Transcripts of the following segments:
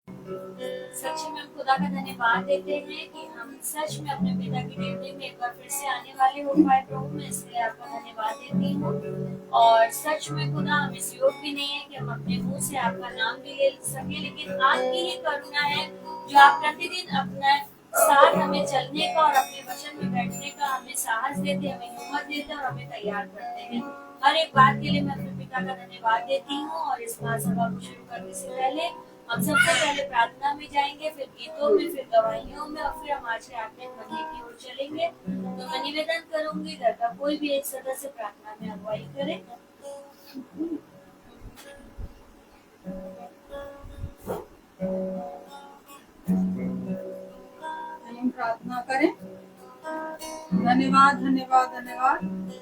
सच में हम खुदा का धन्यवाद देते हैं कि हम सच में अपने पिता की डेवरी में एक बार फिर से आने वाले हो पाए प्रभु, मैं इसलिए आपका धन्यवाद देती हूँ। और सच में खुदा हम इस योग भी नहीं है कि हम अपने मुंह से आपका नाम भी ले सके, लेकिन आपकी ही करुणा है जो आप प्रतिदिन अपना साथ हमें चलने का और अपने वचन में बैठने का हमें साहस देते, हमें हिम्मत देते और हमें तैयार करते हैं। हर एक बात के लिए मैं अपने पिता का धन्यवाद देती हूँ। और इस महासभा को शुरू करने से पहले हम सबसे पहले प्रार्थना में जाएंगे, फिर गीतों में, फिर गवाहियों में, और फिर हम आज के आत्मिक मंदिर की ओर चलेंगे। तो मैं निवेदन करूंगी घर का कोई भी एक सदस्य प्रार्थना में अगुवाई करे। हम प्रार्थना करें। धन्यवाद धन्यवाद धन्यवाद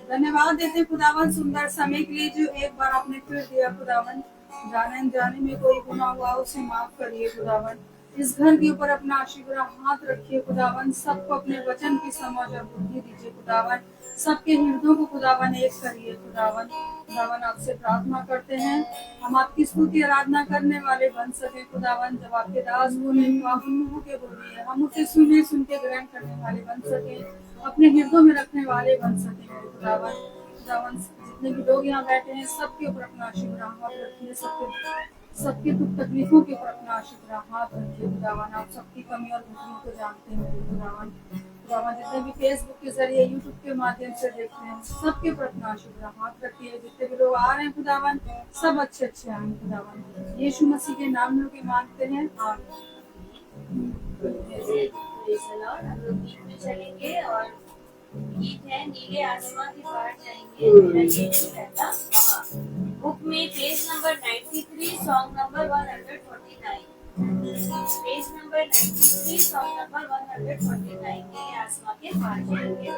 धन्यवाद देते खुदावन सुंदर समय के लिए जो एक बार आपने फिर दिया खुदावन। जाने अनजाने में कोई गुनाह हुआ उसे माफ करिए खुदावन। इस घर के ऊपर अपना आशीर्वाद हाथ रखिए खुदावन। सबको अपने वचन की समझ और बुद्धि दीजिए खुदावन। सबके हृदयों को खुदावन एक करिए खुदावन। खुदावन आपसे प्रार्थना करते हैं हम आपकी स्तुति आराधना करने वाले बन सके खुदावन। जब आपके दास बोले तो आप उन मुंह के बोलिए, हम उसे सुने सुन के ग्रहण करने वाले बन सके, अपने हृदयों में रखने वाले बन सके खुदावन। खुदावन जितने भी लोग यहाँ बैठे हैं सबके ऊपर अपना आशीर्वाद हाथ रखिए। सबके दुख तकलीफों के ऊपर अपना आशीर्वाद हाथ रखिए खुदावन। आप सबकी कमी और बुराइयों को जानते हैं खुदावन। खुदावन जितने भी फेसबुक के जरिए, यूट्यूब के माध्यम से देखते हैं, सबके ऊपर अपना आशीर्वाद हाथ रखिए। जितने भी लोग आ रहे हैं खुदावन, सब अच्छे अच्छे आए खुदावन। यीशु मसीह के नाम में के मांगते हैं, आमीन। हम लोग गीत में चलेंगे और गीत है नीले आसमां के पार जाएंगे। मेरा ये नहीं रहता बुक में page number 93, song number 149। Page number 93, song number 149। नीले आसमां के पार जाएंगे।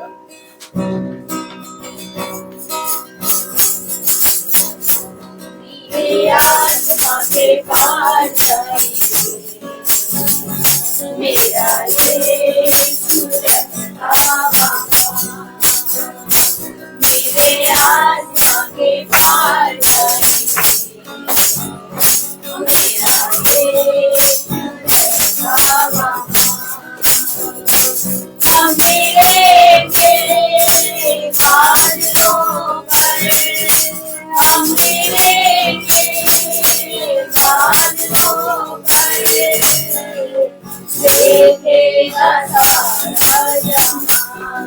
नीले आसमां के पार जाएंगे, मेरा यीशु रहता वहाँ। मेरे आसमां के पार जाएंगे, मेरा यीशु रहता वहाँ। हम मिलेंगे बादलों पर, हम मिलेंगे बादलों पर, देखेगा सारा जहां।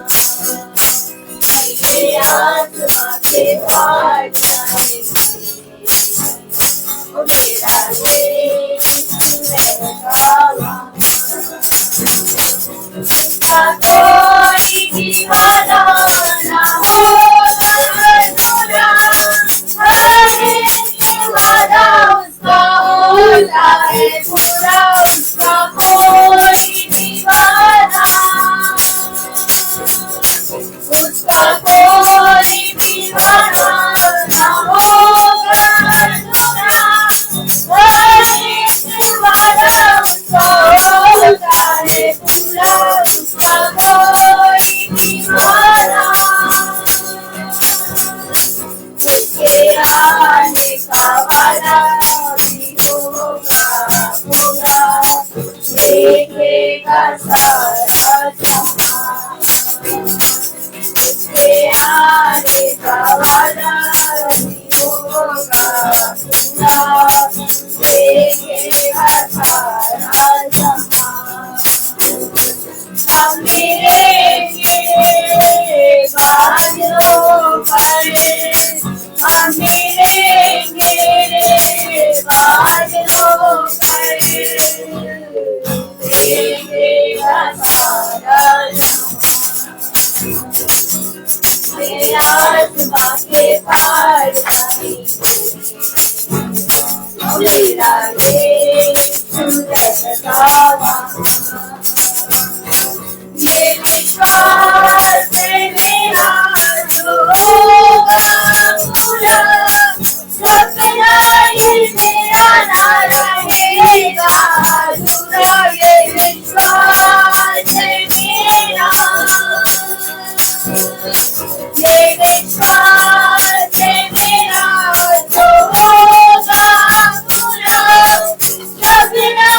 मेरे आसमां के पार जाएंगे, ओ मेरा यीशु रहता वहाँ। कोई दीवाना ना होगा अधूरा, हर एक वादा उसका होता है पूरा। उसका कोई दीवाना, उसका कोई दीवाना ना होगा अधूरा, हर एक वादा उसका होता है पूरा। उसका कोई दीवाना, उसके आने का वादा भी होगा पूरा। देखेगा सारा जहां, उसके आने का वादा भी होगा पूरा। देखेगा सारा जहां। हम मिलेंगे बादलों पर, हम मिलेंगे बादलों पर, देखेगा सारा जहां। मेरे आसमां के पार जाएंगे, मेरा यीशु रहता वहाँ। ये विश्वास है मेरा जो होगा पूरा, सपना ये मेरा ना रहेगा अधूरा। ये विश्वास है मेरा, ये विश्वास है मेरा जो होगा पूरा, सपना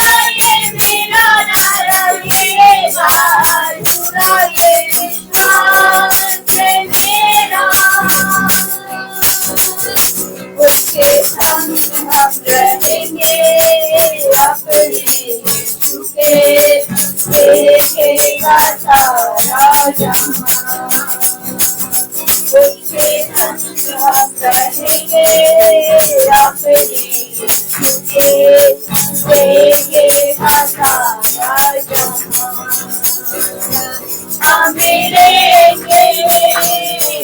उसके हम क्या कहेंगे अपने तुझे देंगे सारा जहां मेरे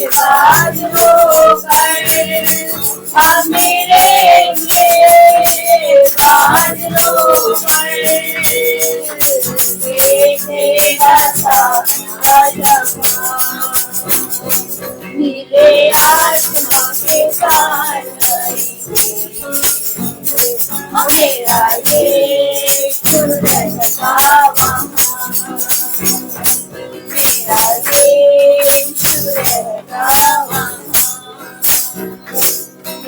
बाज होकर मेरे बाज होकर देखेगा सारा जहां नीले आसमां के पार मेरा ये रहता वहाँ मेरा ये रहता वहाँ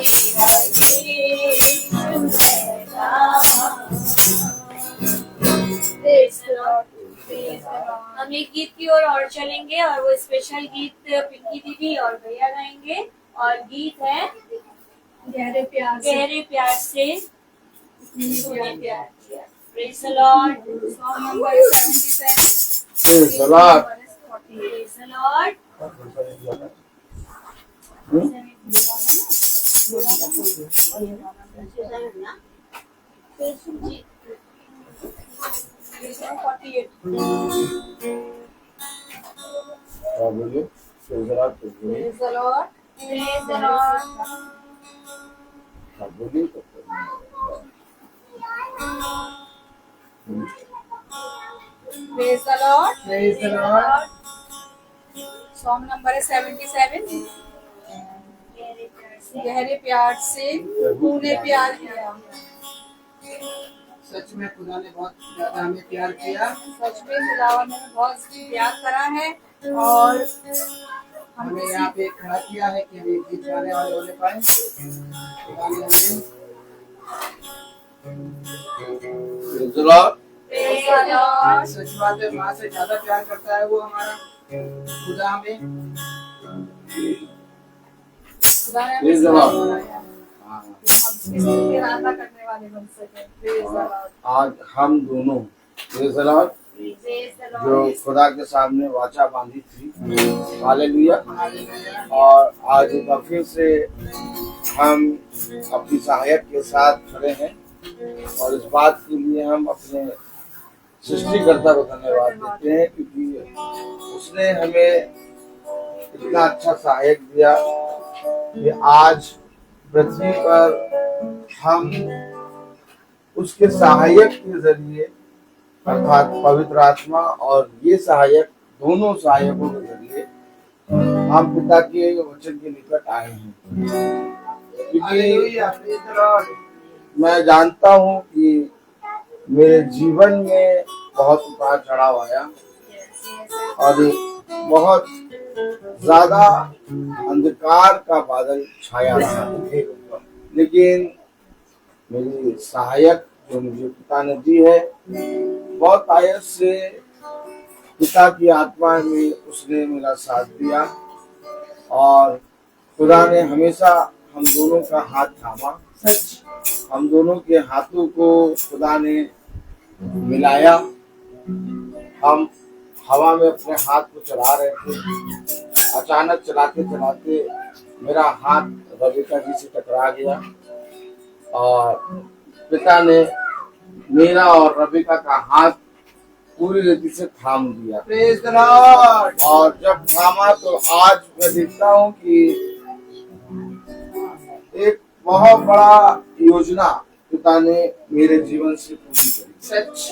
मेरा ये रहता वहाँ। हम एक गीत की और चलेंगे और वो स्पेशल गीत पिंकी दीदी और भैया गाएंगे और गीत है गहरे प्यार से तूने प्यार किया। Praise the Lord. Song number 77 Praise the Lord. Praise the Lord. जी 48 हाँ, बोलिए। Praise the Lord, praise the Lord। Praise the Lord। Praise the Lord. हाँ, बोलिए। Praise the Lord। Praise the Lord। Song number 77 गहरे प्यार से तूने प्यार किया। सच में खुदा ने बहुत ज्यादा हमें प्यार किया। सच में खुदावन ने बहुत प्यार करा है और हमें यहाँ पे खड़ा किया है कि हम एक गीत गाने वाले होने पाए। खुदा ने हमें Praise the Lord। Praise the Lord. सच बात है, माँ से ज्यादा प्यार करता है वो हमारा खुदा हमें। खुदा ने Praise the हमें Lord। बनाया हाँ, कि हम इसके इरादा करने वाले बन सके। Praise the Lord। आज हम दोनों Praise the Lord, Praise the जो Lord. खुदा के सामने वाचा बांधी थी, हालेलुया। और आज एक बार फिर से हम अपनी सहायक के साथ खड़े हैं और इस बात के लिए हम अपने सृष्टिकर्ता को धन्यवाद देते हैं क्योंकि उसने हमें इतना अच्छा सहायक दिया कि आज पृथ्वी पर हम उसके सहायक के जरिए अर्थात पवित्र आत्मा और ये सहायक दोनों सहायकों के जरिए हम पिता के वचन के निकट आए हैं क्योंकि हालेलुया, प्रेज़ द लॉर्ड। मैं जानता हूँ कि मेरे जीवन में बहुत उतार चढ़ाव आया और बहुत ज्यादा अंधकार का बादल छाया रहा, लेकिन मेरी सहायक जो मुझे पिता ने दी है, बहुत आयत से पिता की आत्मा में उसने मेरा साथ दिया और खुदा ने हमेशा हम दोनों का हाथ थामा। हम दोनों के हाथों को खुदा ने मिलाया। हम हवा में अपने हाथ को चला रहे थे, अचानक चलाते चलाते मेरा हाथ रविका जी से टकरा गया और पिता ने मेरा और रविका का हाथ पूरी रीति से थाम दिया। Praise the Lord. और जब थामा तो आज मैं देखता हूँ कि एक बहुत बड़ा योजना पिता ने मेरे जीवन से पूरी करी। सच।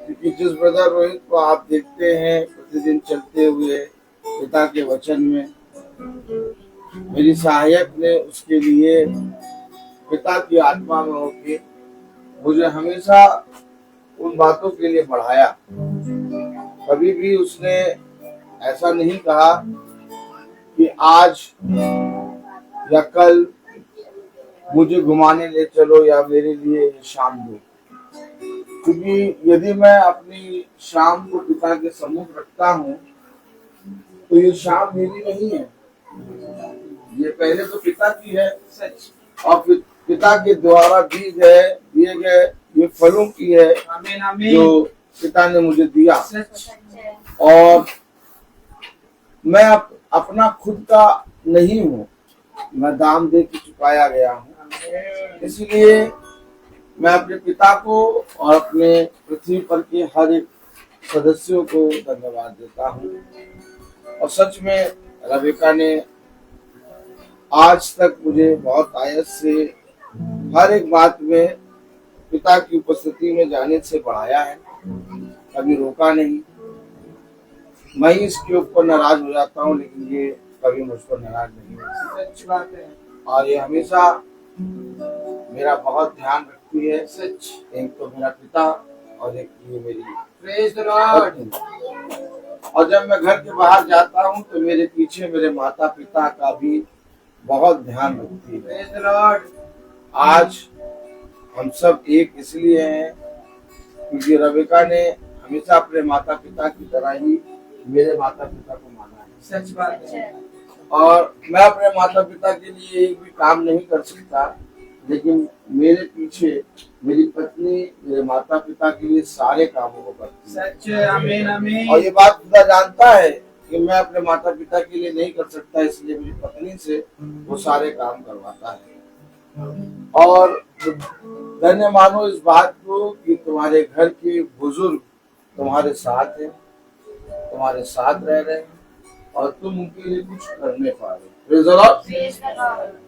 क्योंकि जिस ब्रदर रोहित को आप देखते हैं प्रतिदिन चलते हुए पिता के वचन में, मेरी सहायक ने उसके लिए पिता की आत्मा में होके मुझे हमेशा उन बातों के लिए बढ़ाया। कभी भी उसने ऐसा नहीं कहा कि आज या कल मुझे घुमाने ले चलो या मेरे लिए शाम दो, क्योंकि यदि मैं अपनी शाम को पिता के सम्मुख रखता हूँ तो ये शाम मेरी नहीं है, ये पहले तो पिता की है। सच। और पिता के द्वारा दिए गए ये फलों की है आमीन आमीन। जो पिता ने मुझे दिया। सच। और मैं अपना खुद का नहीं हूँ, मैं दाम दे के चुकाया गया हूँ। इसलिए मैं अपने पिता को और अपने पृथ्वी पर के हर एक सदस्यों को धन्यवाद देता हूँ। और सच में रेबेका ने आज तक मुझे बहुत आयत से हर एक बात में पिता की उपस्थिति में जाने से बढ़ाया है, कभी रोका नहीं। मैं ही इसके ऊपर नाराज हो जाता हूँ, लेकिन ये कभी मुझ पर नाराज नहीं होती। सच बात है। और ये हमेशा मेरा बहुत ध्यान रखती है। सच। एक तो मेरा पिता और एक ये मेरी प्रेज द लॉर्ड। पत्नी। और जब मैं घर के बाहर जाता हूँ तो मेरे पीछे मेरे माता पिता का भी बहुत ध्यान रखती है। Praise the Lord. आज हम सब एक इसलिए हैं क्योंकि रेबेका ने हमेशा अपने माता पिता की तरह ही मेरे माता पिता को माना है। सच बात है। और मैं अपने माता पिता के लिए एक भी काम नहीं कर सकता, लेकिन मेरे पीछे मेरी पत्नी मेरे माता पिता के लिए सारे कामों को करती है। सच। आमीन आमीन। और ये बात खुदा जानता है कि मैं अपने माता पिता के लिए नहीं कर सकता, इसलिए मेरी पत्नी से वो सारे काम करवाता है। और धन्य मानो इस बात को कि तुम्हारे घर के बुजुर्ग तुम्हारे साथ हैं, तुम्हारे साथ रह रहे हैं और तुम उनके लिए कुछ करने पा रहे हो। Praise the Lord.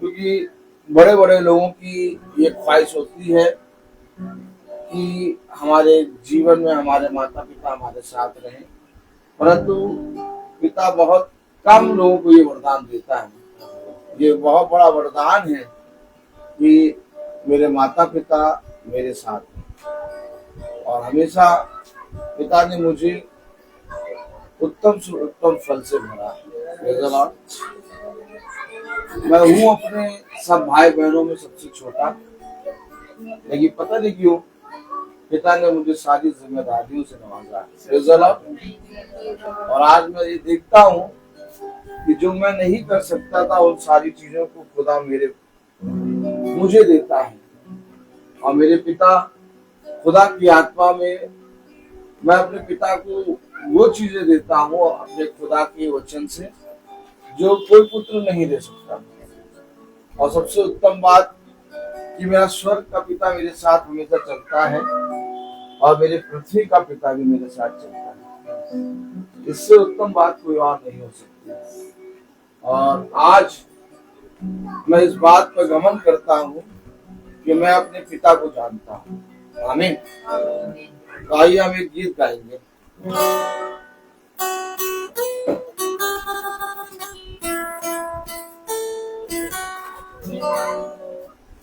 क्योंकि बड़े बड़े लोगों की ये ख्वाहिश होती है कि हमारे जीवन में हमारे माता पिता हमारे साथ रहें, परंतु पिता बहुत कम लोगों को ये वरदान देता है। ये बहुत बड़ा वरदान है कि मेरे माता पिता मेरे साथ हैं। और हमेशा पिता ने मुझे उत्तम से उत्तम फल से भरा। Praise the Lord. मैं हूँ अपने सब भाई बहनों में सबसे छोटा, लेकिन पता नहीं क्यों पिता ने मुझे सारी जिम्मेदारियों से नवाजा। Praise the Lord. और आज मैं ये देखता हूँ कि जो मैं नहीं कर सकता था उन सारी चीजों को खुदा मुझे देता है। और मेरे पिता खुदा की आत्मा में मैं अपने पिता को वो चीजें देता हूँ अपने खुदा के वचन से जो कोई पुत्र नहीं दे सकता। और सबसे उत्तम बात कि मेरा स्वर्ग का पिता मेरे साथ हमेशा चलता है और मेरे पृथ्वी का पिता भी मेरे साथ चलता है। इससे उत्तम बात कोई और नहीं हो सकती। और आज मैं इस बात पर गमन करता हूँ कि मैं अपने पिता को जानता हूँ। आमीन। तो आइए हम एक गीत गाएंगे।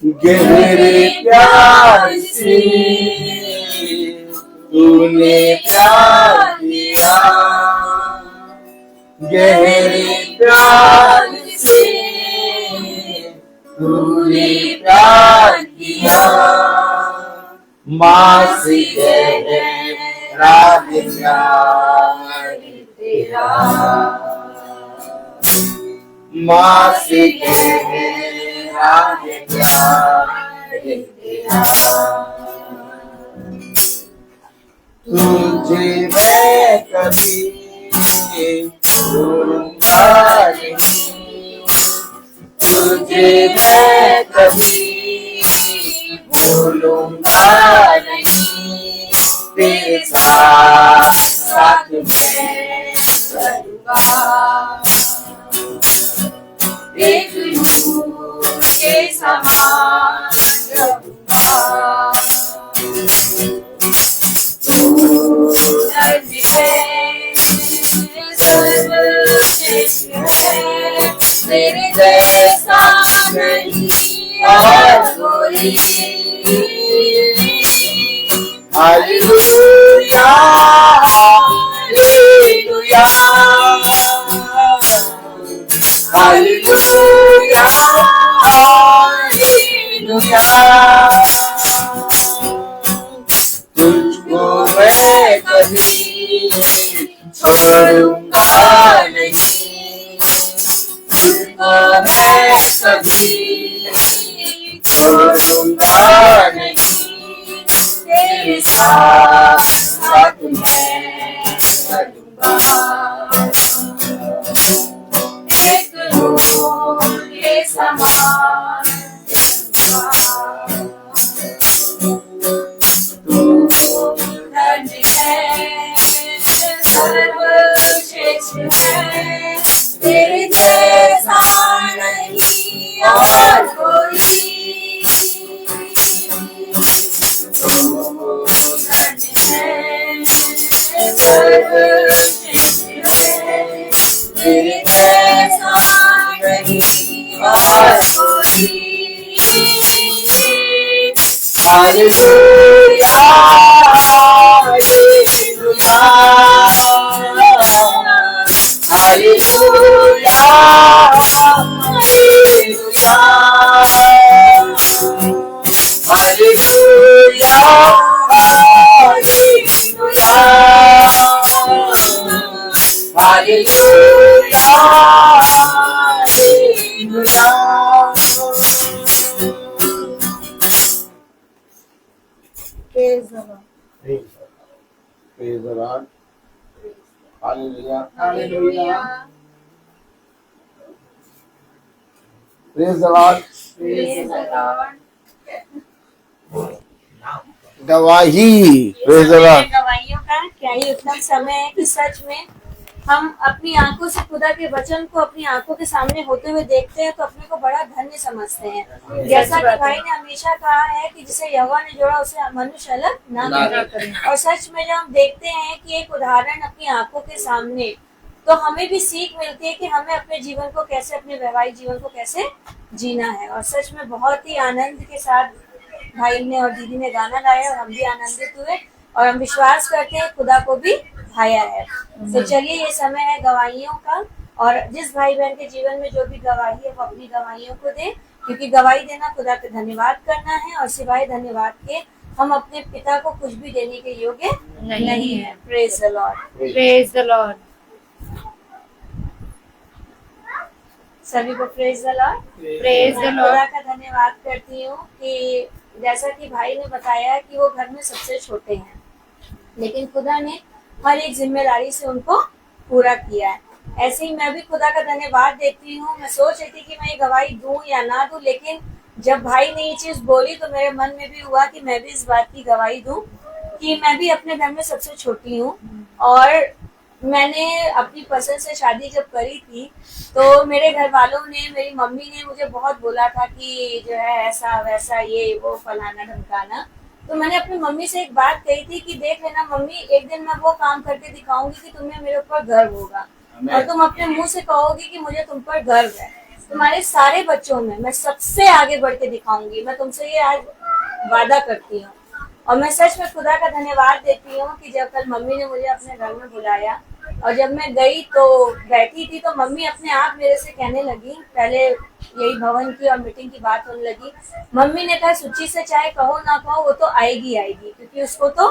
गहरे प्यार से तूने प्यार किया, गहरे प्यार से तूने प्यार किया, माँ से गहरा है प्यार तेरा, माँ से गहरा है प्यार तेरा। तुझे मैं कभी भूलूंगा नहीं, तुझे मैं कभी भूलूंगा नहीं, तेरे साथ मैं चलूंगा, एक नूर के समान रहूंगा। तू धन्य है, सर्वश्रेष्ठ है, तेरे जैसा नहीं और कोई। Hallelujah hallelujah hallelujah hallelujah. तुझको मैं कभी छोड़ूंगा नहीं, तुझको मैं कभी छोड़ूंगा नहीं, तेरे साथ मैं चलूंगा। समान तू धन्य है, सर्वश्रेष्ठ है, तेरे जैसा नहीं और कोई। तू धन्य है, सर्वश्रेष्ठ है, तेरे जैसा नहीं और कोई। Hallelujah hallelujah hallelujah hallelujah hallelujah hallelujah hallelujah. Praise the Lord. Praise the Lord. Hallelujah. Hallelujah Praise the Lord. Praise the Lord. गवाही Praise the Lord. गवाहियों का क्या ही उत्तम समय है कि सच में हम अपनी आंखों से खुदा के वचन को अपनी आंखों के सामने होते हुए देखते हैं तो अपने को बड़ा धन्य समझते हैं। जैसा कि भाई ने हमेशा कहा है कि जिसे यहोवा ने जोड़ा उसे मनुष्य अलग ना करे। और सच में जब हम देखते हैं कि एक उदाहरण अपनी आंखों के सामने, तो हमें भी सीख मिलती है कि हमें अपने जीवन को कैसे, अपने वैवाहिक जीवन को कैसे जीना है। और सच में बहुत ही आनंद के साथ भाई ने और दीदी ने गाना गाया और हम भी आनंदित हुए और हम विश्वास करते हैं खुदा को भी भाया है। तो चलिए, ये समय है गवाहियों का, और जिस भाई बहन के जीवन में जो भी गवाही है वो अपनी गवाहियों को दे, क्योंकि गवाही देना खुदा का धन्यवाद करना है और सिवाय धन्यवाद के हम अपने पिता को कुछ भी देने के योग्य नहीं है। Praise the Lord. Praise the Lord. सभी को praise the Lord. Praise the मैं Lord. खुदा का धन्यवाद करती हूँ कि जैसा कि भाई ने बताया कि वो घर में सबसे छोटे हैं, लेकिन खुदा ने हर एक जिम्मेदारी से उनको पूरा किया है। ऐसे ही मैं भी खुदा का धन्यवाद देती हूँ। मैं सोच रही थी कि मैं ये गवाही दूं या ना दूं, लेकिन जब भाई ने ये चीज बोली तो मेरे मन में भी हुआ कि मैं भी इस बात की गवाही दूं कि मैं भी अपने घर में सबसे छोटी हूँ। और मैंने अपनी पसंद से शादी जब करी थी तो मेरे घर वालों ने, मेरी मम्मी ने मुझे बहुत बोला था कि जो है ऐसा वैसा, ये वो फलाना ढमकाना। तो मैंने अपनी मम्मी से एक बात कही थी कि देख लेना मम्मी, एक दिन मैं वो काम करके दिखाऊंगी कि तुम्हें मेरे ऊपर गर्व होगा और तुम अपने मुंह से कहोगी कि मुझे तुम पर गर्व है। तुम्हारे सारे बच्चों में मैं सबसे आगे बढ़ के दिखाऊंगी। मैं तुमसे ये आज वादा करती हूँ। और मैं सच में खुदा का धन्यवाद देती हूँ कि जब कल मम्मी ने मुझे अपने घर में बुलाया और जब मैं गई तो बैठी थी तो मम्मी अपने आप मेरे से कहने लगी, पहले यही भवन की और मीटिंग की बात होने लगी, मम्मी ने कहा सुची से चाहे कहो ना कहो वो तो आएगी आएगी, क्योंकि उसको तो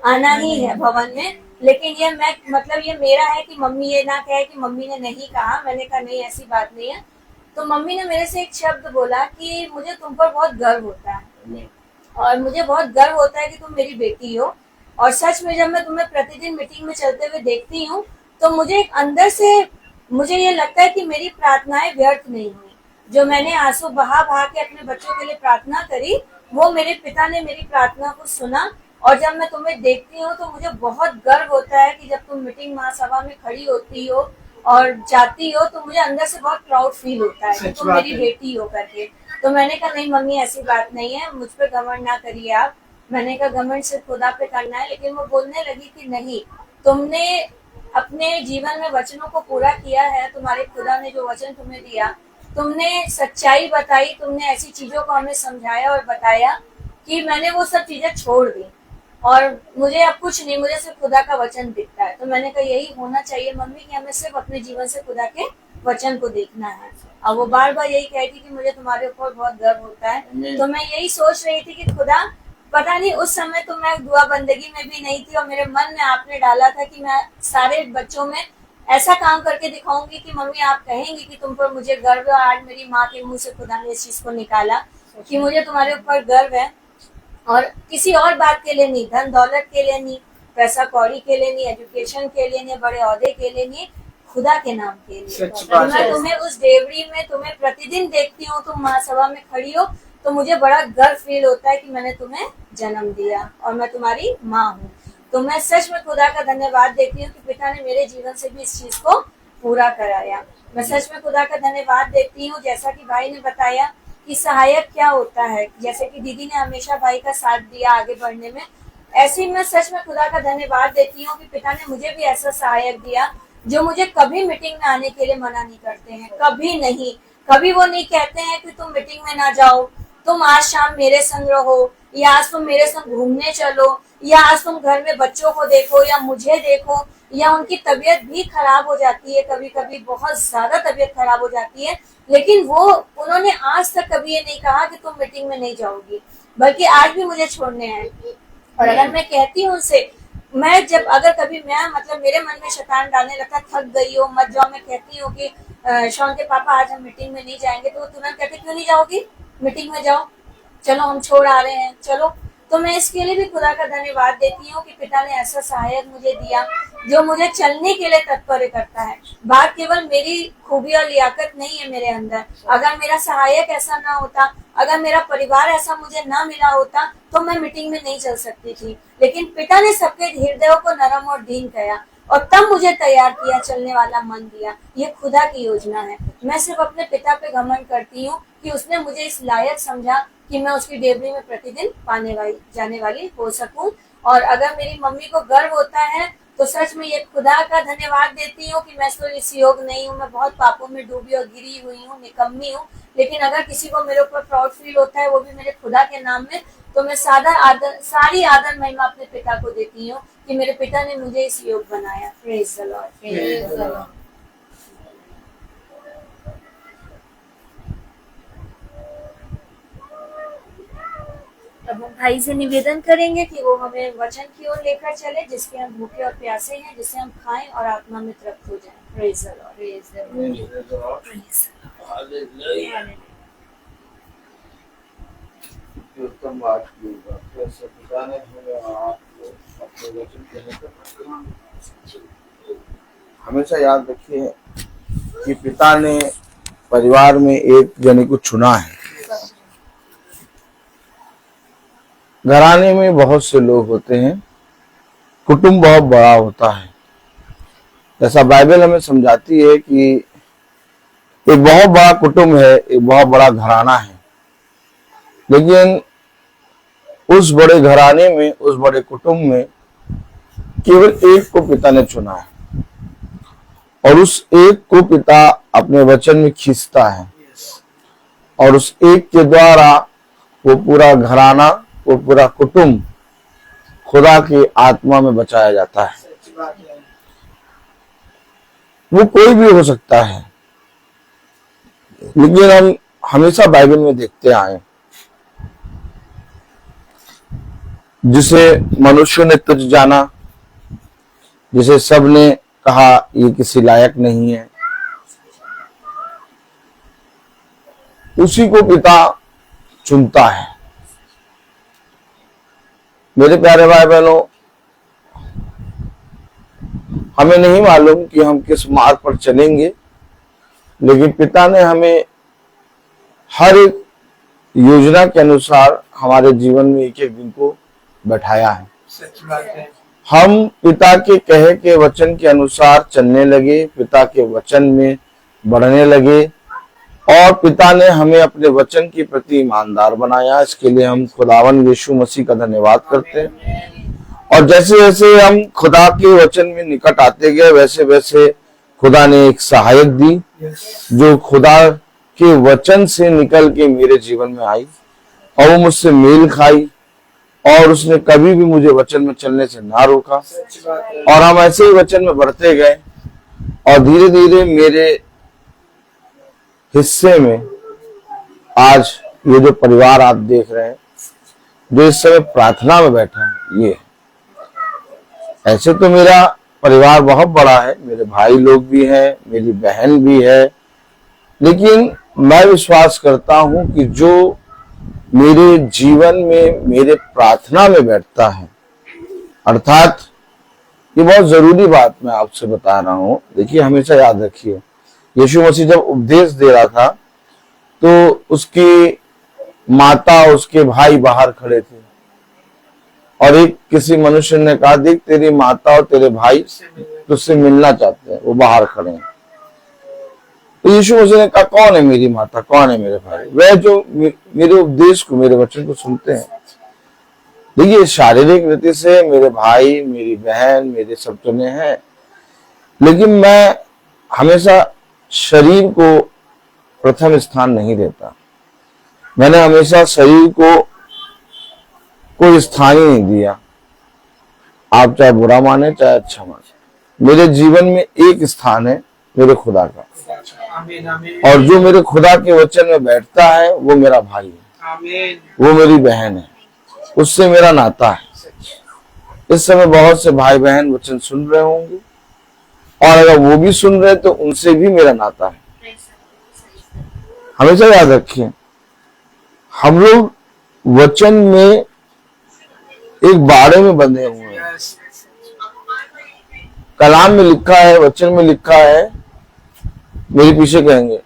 आना ही है भवन में। लेकिन ये मैं, मतलब ये मेरा है कि मम्मी ये ना कहे कि मम्मी ने नहीं कहा। मैंने कहा नहीं, ऐसी बात नहीं है। तो मम्मी ने मेरे से एक शब्द बोला कि मुझे तुम पर बहुत गर्व होता है और मुझे बहुत गर्व होता है कि तुम मेरी बेटी हो। और सच में जब मैं तुम्हें प्रतिदिन मीटिंग में चलते हुए देखती हूँ तो मुझे अंदर से मुझे ये लगता है कि मेरी प्रार्थनाएं व्यर्थ नहीं हुई। जो मैंने आंसू बहा बहा के अपने बच्चों के लिए प्रार्थना करी, वो मेरे पिता ने मेरी प्रार्थना को सुना। और जब मैं तुम्हें देखती हूँ तो मुझे बहुत गर्व होता है कि जब तुम मीटिंग महासभा में खड़ी होती हो और जाती हो तो मुझे अंदर से बहुत प्राउड फील होता है कि तुम मेरी बेटी हो करके। तो मैंने कहा नहीं मम्मी, ऐसी बात नहीं है, मुझ पे घमंड ना करिए आप। मैंने कहा घमंड सिर्फ खुदा पे करना है। लेकिन वो बोलने लगी कि नहीं, तुमने अपने जीवन में वचनों को पूरा किया है। तुम्हारे खुदा ने जो वचन तुम्हें दिया, तुमने सच्चाई बताई, तुमने ऐसी चीजों को हमें समझाया और बताया कि मैंने वो सब चीजें छोड़ दी और मुझे अब कुछ नहीं, मुझे सिर्फ खुदा का वचन दिखता है। तो मैंने कहा यही होना चाहिए मम्मी कि हमें सिर्फ अपने जीवन से खुदा के वचन को देखना है। और वो बार बार यही कहती कि मुझे तुम्हारे ऊपर बहुत गर्व होता है। तो मैं यही सोच रही थी कि खुदा, पता नहीं उस समय तो मैं दुआ बंदगी में भी नहीं थी और मेरे मन में आपने डाला था कि मैं सारे बच्चों में ऐसा काम करके दिखाऊंगी कि मम्मी आप कहेंगी कि तुम पर मुझे गर्व है। आज मेरी माँ के मुंह से खुदा ने इस चीज को निकाला कि मुझे तुम्हारे ऊपर गर्व है, और किसी और बात के लिए नहीं, धन दौलत के लिए नहीं, पैसा कौड़ी के लिए नहीं, एजुकेशन के लिए नहीं, बड़े ओहदे के लिए नहीं, खुदा के नाम के लिए। सच बात मैं है। तुम्हें उस डेवरी में तुम्हें प्रतिदिन देखती हूँ, तुम महासभा में खड़ी हो, तो मुझे बड़ा गर्व फील होता है कि मैंने तुम्हें जन्म दिया और मैं तुम्हारी माँ हूँ। तो मैं सच में खुदा का धन्यवाद देती हूँ कि पिता ने मेरे जीवन से भी इस चीज को पूरा कराया। मैं सच में खुदा का धन्यवाद देती हूँ, जैसा कि भाई ने बताया कि सहायक क्या होता है, जैसे कि दीदी ने हमेशा भाई का साथ दिया आगे बढ़ने में, ऐसे ही मैं सच में खुदा का धन्यवाद देती हूँ कि पिता ने मुझे भी ऐसा सहायक दिया जो मुझे कभी मीटिंग में आने के लिए मना नहीं करते हैं, कभी नहीं। कभी वो नहीं कहते हैं कि तुम मीटिंग में ना जाओ, तुम आज शाम मेरे संग रहो, या आज तुम मेरे संग घूमने चलो, या आज तुम घर में बच्चों को देखो या मुझे देखो, या उनकी तबीयत भी खराब हो जाती है, कभी कभी बहुत ज्यादा तबीयत खराब हो जाती है, लेकिन उन्होंने आज तक कभी ये नहीं कहा कि तुम मीटिंग में नहीं जाओगी, बल्कि आज भी मुझे छोड़ने हैं। और अगर मैं कहती हूँ उनसे, मैं जब अगर कभी मैं मतलब मेरे मन में शैतान डालने लगता, थक गई हो मत जाओ, मैं कहती हूँ कि शॉन के पापा आज हम मीटिंग में नहीं जाएंगे, तो वो तुरंत कहते क्यों नहीं जाओगी, मीटिंग में जाओ, चलो हम छोड़ आ रहे हैं, चलो। तो मैं इसके लिए भी खुदा का धन्यवाद देती हूँ कि पिता ने ऐसा सहायक मुझे दिया जो मुझे चलने के लिए तत्पर करता है। बात केवल मेरी खूबी और लियाकत नहीं है मेरे अंदर, अगर मेरा सहायक ऐसा ना होता, अगर मेरा परिवार ऐसा मुझे ना मिला होता, तो मैं मीटिंग में नहीं चल सकती थी। लेकिन पिता ने सबके हृदयों को नरम और दीन किया और तब मुझे तैयार किया, चलने वाला मन दिया। ये खुदा की योजना है। मैं सिर्फ अपने पिता पे घमंड करती हूँ कि उसने मुझे इस लायक समझा कि मैं उसकी डेवरी में प्रतिदिन जाने वाली हो सकूं। और अगर मेरी मम्मी को गर्व होता है तो सच में ये खुदा का धन्यवाद देती हूँ कि मैं तो इस योग नहीं हूँ, मैं बहुत पापों में डूबी और गिरी हुई हूँ, निकम्मी हूँ। लेकिन अगर किसी को मेरे ऊपर प्राउड फील होता है, वो भी मेरे खुदा के नाम में, तो मैं सारी आदर महिमा अपने पिता को देती हूँ कि मेरे पिता ने मुझे इस योग बनाया। Praise the Lord, praise the Lord. अब हम भाई से निवेदन करेंगे कि वो हमें वचन की ओर लेकर चले, जिसके हम भूखे और प्यासे हैं, जिसे हम खाएं और आत्मा में तृप्त हो जाएं। Praise the Lord, praise the Lord, praise the Lord. उत्तम बात की कैसे पिता ने हमें आपको अपने वचन कहने का हमेशा याद रखिए कि पिता ने परिवार में एक जने को चुना है। घराने में बहुत से लोग होते हैं, कुटुंब बहुत बड़ा होता है। जैसा बाइबल हमें समझाती है कि एक बहुत बड़ा कुटुंब है, एक बहुत बड़ा घराना है, लेकिन उस बड़े घराने में, उस बड़े कुटुंब में केवल एक को पिता ने चुना है और उस एक को पिता अपने वचन में खींचता है और उस एक के द्वारा वो पूरा घराना, वो पूरा कुटुंब खुदा की आत्मा में बचाया जाता है। सच बात है। वो कोई भी हो सकता है, लेकिन हम हमेशा बाइबल में देखते आए जिसे मनुष्य ने तुच्छ जाना, जिसे सबने कहा ये किसी लायक नहीं है, उसी को पिता चुनता है। मेरे प्यारे भाई बहनों, हमें नहीं मालूम कि हम किस मार्ग पर चलेंगे, लेकिन पिता ने हमें हर एक योजना के अनुसार हमारे जीवन में एक एक दिन को बैठाया है। सच बात है। हम पिता के कहे के वचन के अनुसार चलने लगे, पिता के वचन में बढ़ने लगे और पिता ने हमें अपने वचन के प्रति ईमानदार बनाया। इसके लिए हम खुदावन यीशु मसीह का धन्यवाद करते हैं। और जैसे जैसे हम खुदा के वचन में निकट आते गए, वैसे वैसे खुदा ने एक सहायक दी जो खुदा के वचन से निकल के मेरे जीवन में आई और वो मुझसे मेल खाई और उसने कभी भी मुझे वचन में चलने से ना रोका। सच बात है। और हम ऐसे ही वचन में बढ़ते गए और धीरे धीरे मेरे हिस्से में आज ये जो परिवार आप देख रहे हैं, जो इस समय प्रार्थना में बैठा है, ये ऐसे तो मेरा परिवार बहुत बड़ा है, मेरे भाई लोग भी हैं, मेरी बहन भी है, लेकिन मैं विश्वास करता हूं कि जो मेरे जीवन में मेरे प्रार्थना में बैठता है, अर्थात ये बहुत जरूरी बात मैं आपसे बता रहा हूं। देखिए, हमेशा याद रखिए, यीशु मसीह जब उपदेश दे रहा था तो उसकी माता, उसके भाई बाहर खड़े थे और एक किसी मनुष्य ने कहा, देख तेरी माता और तेरे भाई तुझसे मिलना चाहते हैं, वो बाहर खड़े हैं। तो यीशु मसीह ने कहा, कौन है मेरी माता, कौन है मेरे भाई? वह जो मेरे उपदेश को, मेरे वचन को सुनते हैं। देखिए, शारीरिक रीति से मेरे भाई, मेरी बहन, मेरे सब जने हैं, लेकिन मैं हमेशा शरीर को प्रथम स्थान नहीं देता। मैंने हमेशा शरीर को कोई स्थान ही नहीं दिया। आप चाहे बुरा माने चाहे अच्छा माने, मेरे जीवन में एक स्थान है, मेरे खुदा का। आमीन आमीन और जो मेरे खुदा के वचन में बैठता है वो मेरा भाई है, आमीन। वो मेरी बहन है, उससे मेरा नाता है। इस समय बहुत से भाई बहन वचन सुन रहे होंगे, और अगर वो भी सुन रहे तो उनसे भी मेरा नाता है। हमेशा याद रखिए, हम लोग वचन में एक बाड़े में बंधे हुए हैं। कलाम में लिखा है, वचन में लिखा है, मेरे पीछे कहेंगे,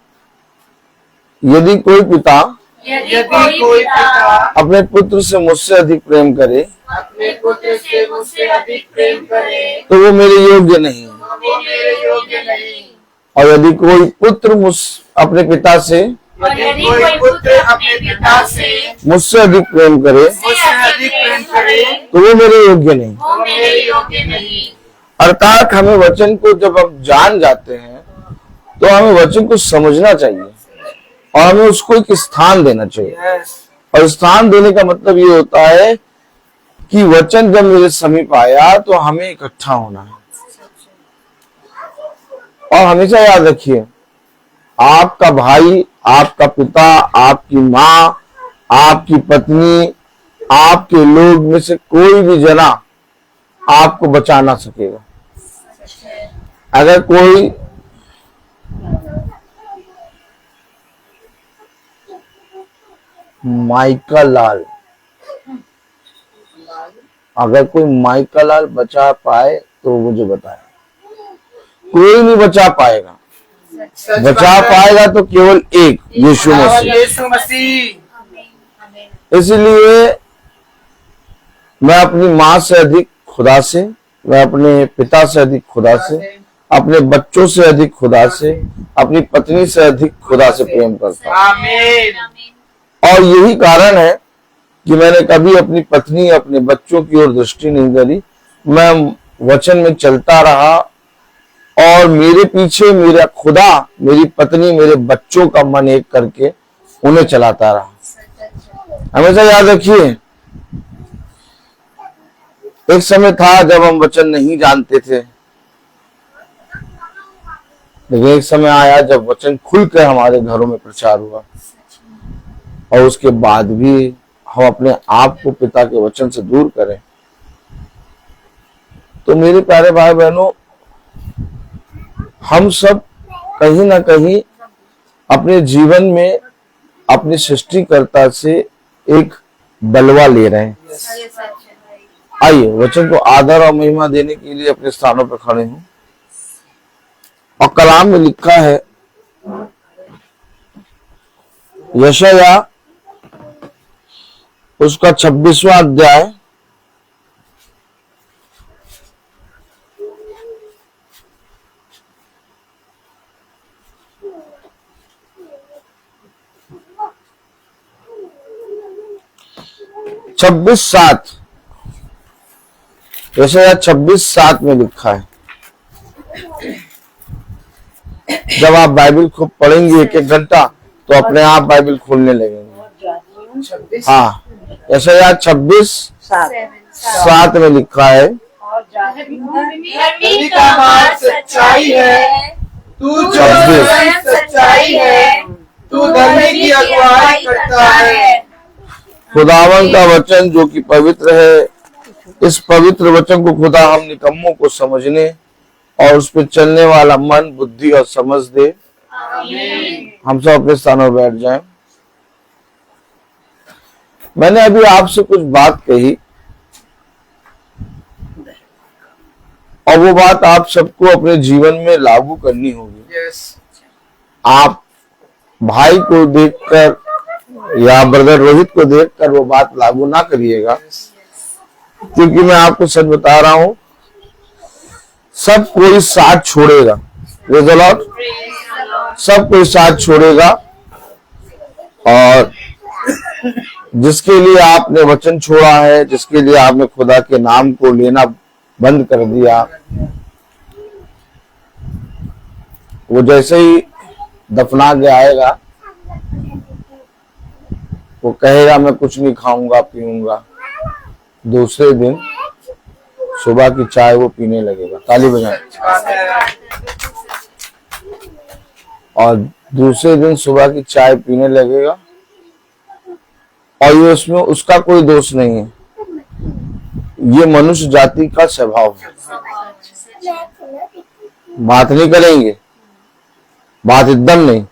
यदि कोई पिता यदि कोई पिता अपने पुत्र से मुझसे अधिक प्रेम करे अपने पुत्र से मुझसे अधिक प्रेम करे तो वो मेरे योग्य नहीं। तो वो मेरे योग्य नहीं। और यदि कोई पुत्र अपने पिता से यदि कोई पुत्र अपने पिता से मुझसे अधिक प्रेम करे मुझसे अधिक प्रेम करे तो वो मेरे योग्य नहीं। तो मेरे योग्य नहीं। अर्थात हमें वचन को जब हम जान जाते हैं तो हमें वचन को समझना चाहिए और हमें उसको एक स्थान देना चाहिए। और स्थान देने का मतलब ये होता है कि वचन जब मेरे समीप आया तो हमें इकट्ठा होना है। और हमेशा याद रखिए, आपका भाई, आपका पिता, आपकी माँ, आपकी पत्नी, आपके लोग में से कोई भी जना आपको बचा ना सकेगा। अगर कोई माइका लाल, अगर कोई माइका लाल बचा पाए तो मुझे बताए। कोई नहीं बचा पाएगा। बचा पाएगा तो केवल एक, यीशु मसीह। यीशु मसीह। इसलिए मैं अपनी माँ से अधिक खुदा से, मैं अपने पिता से अधिक खुदा से, अपने बच्चों से अधिक खुदा से, अपनी पत्नी से अधिक खुदा से प्रेम करता हूँ। आमीन। और यही कारण है कि मैंने कभी अपनी पत्नी, अपने बच्चों की ओर दृष्टि नहीं करी। मैं वचन में चलता रहा और मेरे पीछे मेरा खुदा, मेरी पत्नी, मेरे बच्चों का मन एक करके उन्हें चलाता रहा। हमेशा याद रखिए, एक समय था जब हम वचन नहीं जानते थे, लेकिन एक समय आया जब वचन खुलकर हमारे घरों में प्रचार हुआ। और उसके बाद भी हम अपने आप को पिता के वचन से दूर करें तो मेरे प्यारे भाई बहनों, हम सब कहीं ना कहीं अपने जीवन में अपने सृष्टिकर्ता से एक बलवा ले रहे हैं। आइए वचन को आदर और महिमा देने के लिए अपने स्थानों पर खड़े हों। और कलाम में लिखा है, यशाया उसका 26वां अध्याय छब्बीस 7, यशाया 26:7 में लिखा है। जब आप बाइबल खूब पढ़ेंगे एक एक घंटा तो अपने आप बाइबल खोलने लगेंगे। हाँ, यशाया 26:7 में लिखा है, धरती का मार्ग सच्चाई है, तू जो स्वयं सच्चाई है, तू धर्म की अगुवाई करता है। खुदावन का वचन जो कि पवित्र है, इस पवित्र वचन को खुदा हम निकम्मों को समझने और उस पर चलने वाला मन, बुद्धि और समझ दे। हम सब अपने स्थानों पर बैठ जाएं। मैंने अभी आपसे कुछ बात कही और वो बात आप सबको अपने जीवन में लागू करनी होगी। यस। आप भाई को देखकर या ब्रदर रोहित को देखकर वो बात लागू ना करिएगा, क्योंकि मैं आपको सच बता रहा हूं, सब कोई साथ छोड़ेगा। Praise the Lord. सब कोई साथ छोड़ेगा, और जिसके लिए आपने वचन छोड़ा है, जिसके लिए आपने खुदा के नाम को लेना बंद कर दिया, वो जैसे ही दफना के आएगा, वो कहेगा मैं कुछ नहीं खाऊंगा पीऊंगा। दूसरे दिन सुबह की चाय वो पीने लगेगा। ताली बजाएं। और दूसरे दिन सुबह की चाय पीने लगेगा, और ये उसमें उसका कोई दोष नहीं है, ये मनुष्य जाति का स्वभाव है। बात नहीं करेंगे, बात एकदम नहीं।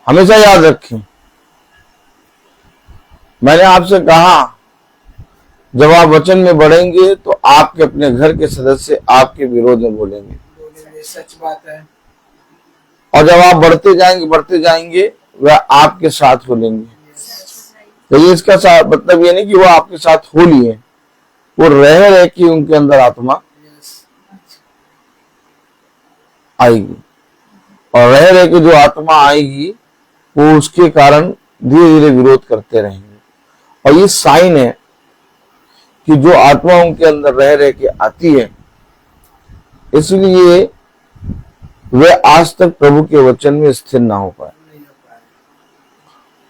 हमेशा याद रखें, मैंने आपसे कहा जब आप वचन में बढ़ेंगे तो आपके अपने घर के सदस्य आपके विरोध में बोलेंगे। सच बात है। और जब आप बढ़ते जाएंगे वह आपके साथ हो लेंगे। तो ये इसका मतलब ये नहीं कि वो आपके साथ हो लिए, वो रह के उनके अंदर आत्मा आएगी, और रह के जो आत्मा आएगी वो उसके कारण धीरे धीरे विरोध करते रहेंगे। और ये साइन है कि जो आत्मा उनके अंदर रह के आती है, इसलिए वे आज तक प्रभु के वचन में स्थिर ना हो पाए।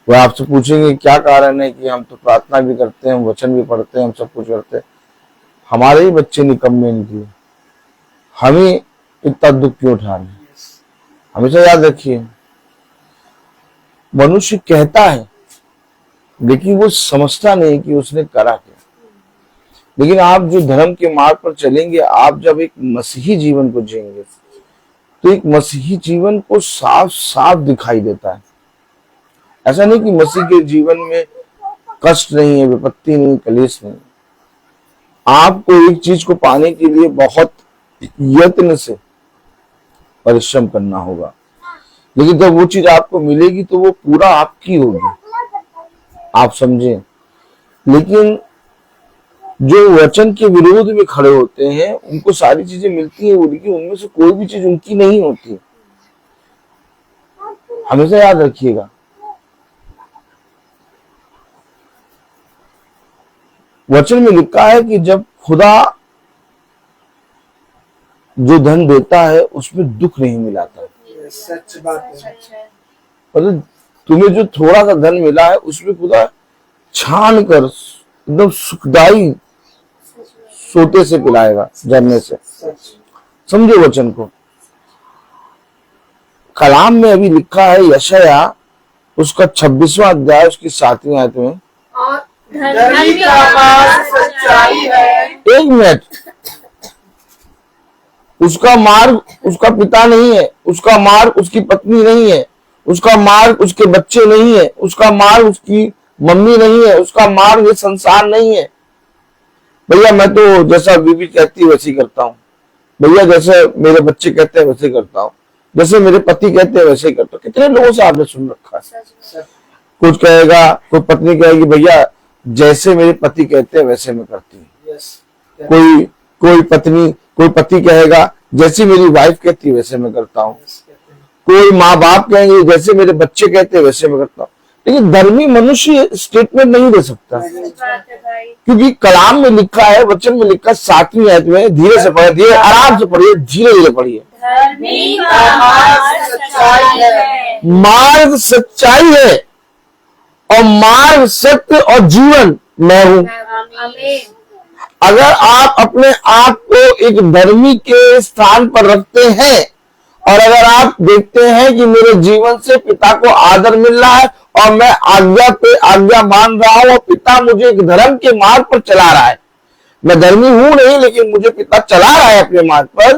वह आपसे पूछेंगे क्या कारण है कि हम तो प्रार्थना भी करते हैं, वचन भी पढ़ते हैं, हम सब कुछ करते हैं, हमारे ही बच्चे निकम्मे निकले, हमें इतना दुख क्यों उठा रहे हैं। हमेशा याद रखिए, मनुष्य कहता है लेकिन वो समझता नहीं कि उसने करा क्या। लेकिन आप जो धर्म के मार्ग पर चलेंगे, आप जब एक मसीही जीवन को जिएंगे, तो एक मसीही जीवन को साफ साफ दिखाई देता है। ऐसा नहीं कि मसीह के जीवन में कष्ट नहीं है, विपत्ति नहीं, कलेश नहीं। आपको एक चीज को पाने के लिए बहुत यत्न से परिश्रम करना होगा, लेकिन जब वो चीज आपको मिलेगी तो वो पूरा आपकी होगी। आप समझें। लेकिन जो वचन के विरोध में खड़े होते हैं, उनको सारी चीजें मिलती हैं, लेकिन उनमें से कोई भी चीज उनकी नहीं होती। हमेशा याद रखिएगा। वचन में लिखा है कि जब खुदा जो धन देता है उसमें दुख नहीं मिलाता। सच बात है। मतलब तुम्हें जो थोड़ा सा धन मिला है उसमें खुदा छान कर एकदम सुखदाई सोते से पिलाएगा, झरने से। समझो वचन को। कलाम में अभी लिखा है यशाया उसका 26वां अध्याय उसकी 7वीं आयत में, धर्मी का मार्ग सच्चाई है। एक मिनट, उसका मार्ग उसका पिता नहीं है, उसका मार्ग उसकी पत्नी नहीं है, उसका मार्ग उसके बच्चे नहीं है, उसका मार्ग उसकी मम्मी नहीं है, उसका मार्ग ये संसार नहीं है। भैया मैं तो जैसा बीवी कहती है वैसे ही करता हूँ, भैया जैसे मेरे बच्चे कहते हैं वैसे करता हूँ, जैसे मेरे पति कहते हैं वैसे ही करता हूँ। कितने लोगों से आपने सुन रखा है। कुछ कहेगा, कोई पत्नी कहेगी भैया जैसे मेरे पति कहते हैं वैसे मैं करती हूँ। कोई पति कहेगा जैसी मेरी वाइफ कहती है वैसे मैं करता हूँ। कोई माँ बाप कहेंगे जैसे मेरे बच्चे कहते हैं वैसे मैं करता हूँ। लेकिन धर्मी मनुष्य स्टेटमेंट नहीं दे सकता, क्योंकि कलाम में लिखा है, वचन में लिखा है 7वीं आयत में, धीरे से पढ़िए, धीरे आराम से पढ़िए, धीरे धीरे पढ़िए। मार्ग सच्चाई है और मार्ग सत्य और जीवन मैं हूँ। अगर आप अपने आप को एक धर्मी के स्थान पर रखते हैं और अगर आप देखते हैं कि मेरे जीवन से पिता को आदर मिल रहा है और मैं आज्ञा पे आज्ञा मान रहा हूं और पिता मुझे एक धर्म के मार्ग पर चला रहा है, मैं धर्मी हूं नहीं लेकिन मुझे पिता चला रहा है अपने मार्ग पर।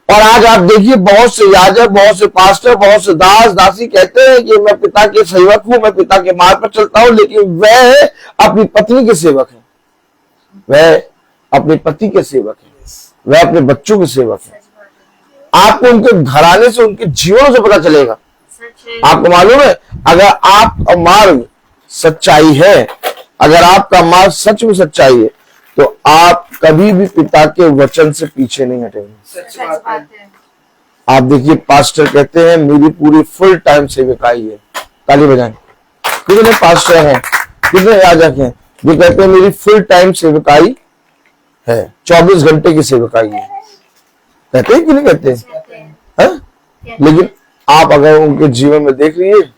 और आज आप देखिए बहुत से याजक, बहुत से पास्टर, बहुत से दास दासी कहते हैं कि मैं पिता के सेवक हूं, मैं पिता के मार्ग पर चलता हूं, लेकिन वह अपनी पत्नी के सेवक है, वह अपने पति के सेवक हैं, वह अपने बच्चों के सेवक हैं। आपको उनके घराने से, उनके जीवन से पता चलेगा। आपको मालूम है, अगर आपका मार्ग सच्चाई है, अगर आपका मार्ग सच में सच्चाई है, तो आप कभी भी पिता के वचन से पीछे नहीं हटेंगे। सच बात है। आप देखिए, पास्टर कहते हैं मेरी पूरी फुल टाइम सेवकाई है। ताली बजाएं। कितने पास्टर हैं, कितने याजक हैं जो कहते हैं मेरी फुल टाइम सेवकाई है, 24 घंटे की सेवकाई है। कहते हैं कि नहीं कहते हैं? लेकिन आप अगर उनके जीवन में देख लीजिए,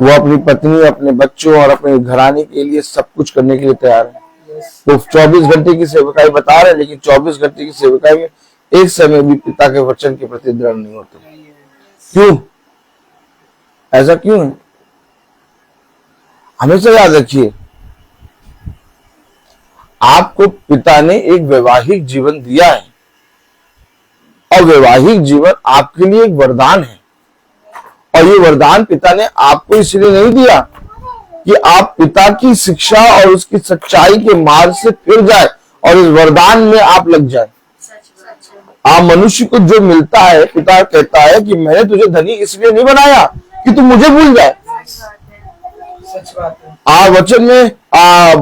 वो अपनी पत्नी, अपने बच्चों और अपने घराने के लिए सब कुछ करने के लिए तैयार है। तो 24 घंटे की सेवकाई बता रहे हैं, लेकिन 24 घंटे की सेवकाई में एक समय भी पिता के वचन के प्रति दृढ़ नहीं होते। क्यों? ऐसा क्यों है? हमेशा याद रखिए, आपको पिता ने एक वैवाहिक जीवन दिया है, और वैवाहिक जीवन आपके लिए एक वरदान है। और ये वरदान पिता ने आपको इसलिए नहीं दिया कि आप पिता की शिक्षा और उसकी सच्चाई के मार्ग से फिर जाए और इस वरदान में आप लग जाए। आप मनुष्य को जो मिलता है, पिता कहता है कि मैंने तुझे धनी इसलिए नहीं बनाया कि तू मुझे भूल जाए। सच बात है। वचन में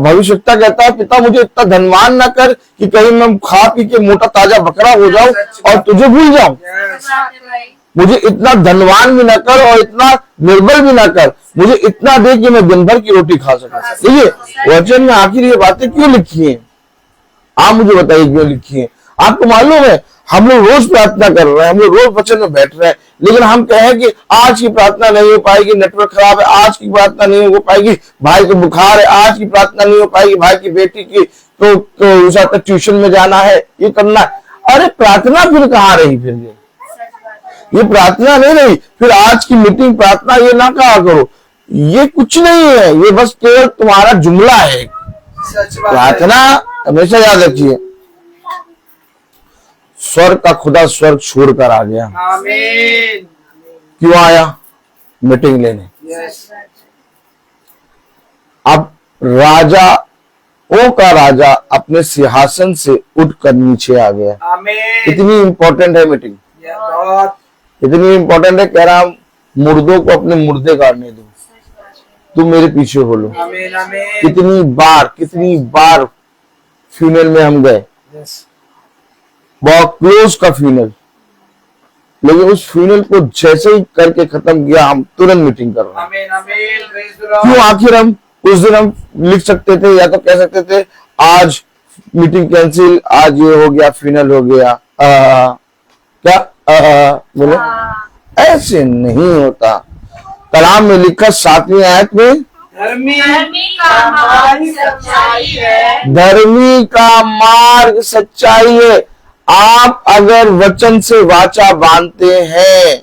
भविष्यवक्ता कहता है, पिता मुझे इतना धनवान ना कर कि कहीं मैं खा पी के मोटा ताजा बकरा हो जाऊं और तुझे भूल जाऊं। मुझे इतना धनवान भी ना कर और इतना निर्बल भी ना कर, मुझे इतना दे कि मैं दिन भर की रोटी खा सकूं। देखिए, वचन में आखिर ये बातें क्यों लिखी हैं? आप मुझे बताइए क्यों लिखी हैं? आपको मालूम है, हम लोग रोज प्रार्थना कर रहे हैं, हम लोग रोज वचन में बैठ रहे हैं, लेकिन हम कहें कि आज की प्रार्थना नहीं हो पाएगी, नेटवर्क खराब है, आज की प्रार्थना नहीं हो पाएगी, भाई को बुखार है, आज की प्रार्थना नहीं हो पाएगी, भाई की बेटी की तो उसे तक ट्यूशन में जाना है, ये करना है। अरे प्रार्थना फिर कहाँ रही? फिर ये प्रार्थना नहीं रही। फिर आज की मीटिंग प्रार्थना ये ना कहा करो, ये कुछ नहीं है, ये बस केवल तुम्हारा जुमला है। प्रार्थना हमेशा याद रखिए, स्वर्ग का खुदा स्वर्ग छोड़कर आ गया। आमीन। क्यों आया? मीटिंग लेने। यस। अब राजाओं का राजा अपने सिंहासन से उठकर नीचे आ गया। आमीन। इतनी इंपॉर्टेंट है मीटिंग, बहुत इतनी इंपॉर्टेंट है। कह रहा मुर्दों को अपने मुर्दे गाड़ने दो, तुम मेरे पीछे हो लो। आमीन। आमीन। कितनी बार फ्यूनल में हम गए, यस। बहुत क्लोज का फ्यूनल, लेकिन उस फ्यूनल को जैसे ही करके खत्म किया, हम तुरंत मीटिंग कर रहे हैं। आमीन। आमीन। Praise the Lord. क्यों? आखिर हम उस दिन हम लिख सकते थे, या तो कह सकते थे आज मीटिंग कैंसिल, आज ये हो गया, फ्यूनल हो गया। क्या बोले? ऐसे नहीं होता। कलाम में लिखा 7वीं आयत में, धर्मी का मार्ग सच्चाई है। धर्मी का मार्ग सच्चाई है। आप अगर वचन से वाचा बांधते हैं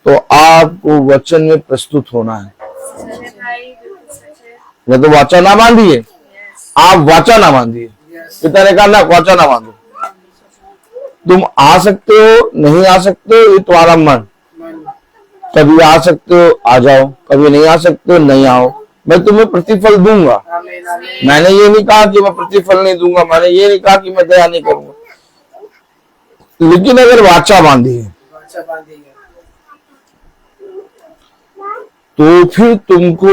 तो आपको वचन में प्रस्तुत होना है। या तो वाचा ना बांधिए, आप वाचा ना बांधिए। पिता ने कहा ना, वाचा ना बांधो। तुम आ सकते हो, नहीं आ सकते हो, ये तुम्हारा मन। कभी आ सकते हो, आ जाओ, कभी नहीं आ सकते हो, नहीं आओ। मैं तुम्हें प्रतिफल दूंगा। आमीन। आमीन। मैंने ये नहीं कहा कि मैं प्रतिफल नहीं दूंगा, मैंने ये नहीं कहा कि मैं दया नहीं करूंगा, लेकिन अगर वाचा बांधी है अच्छा बांधी है, तो फिर तुमको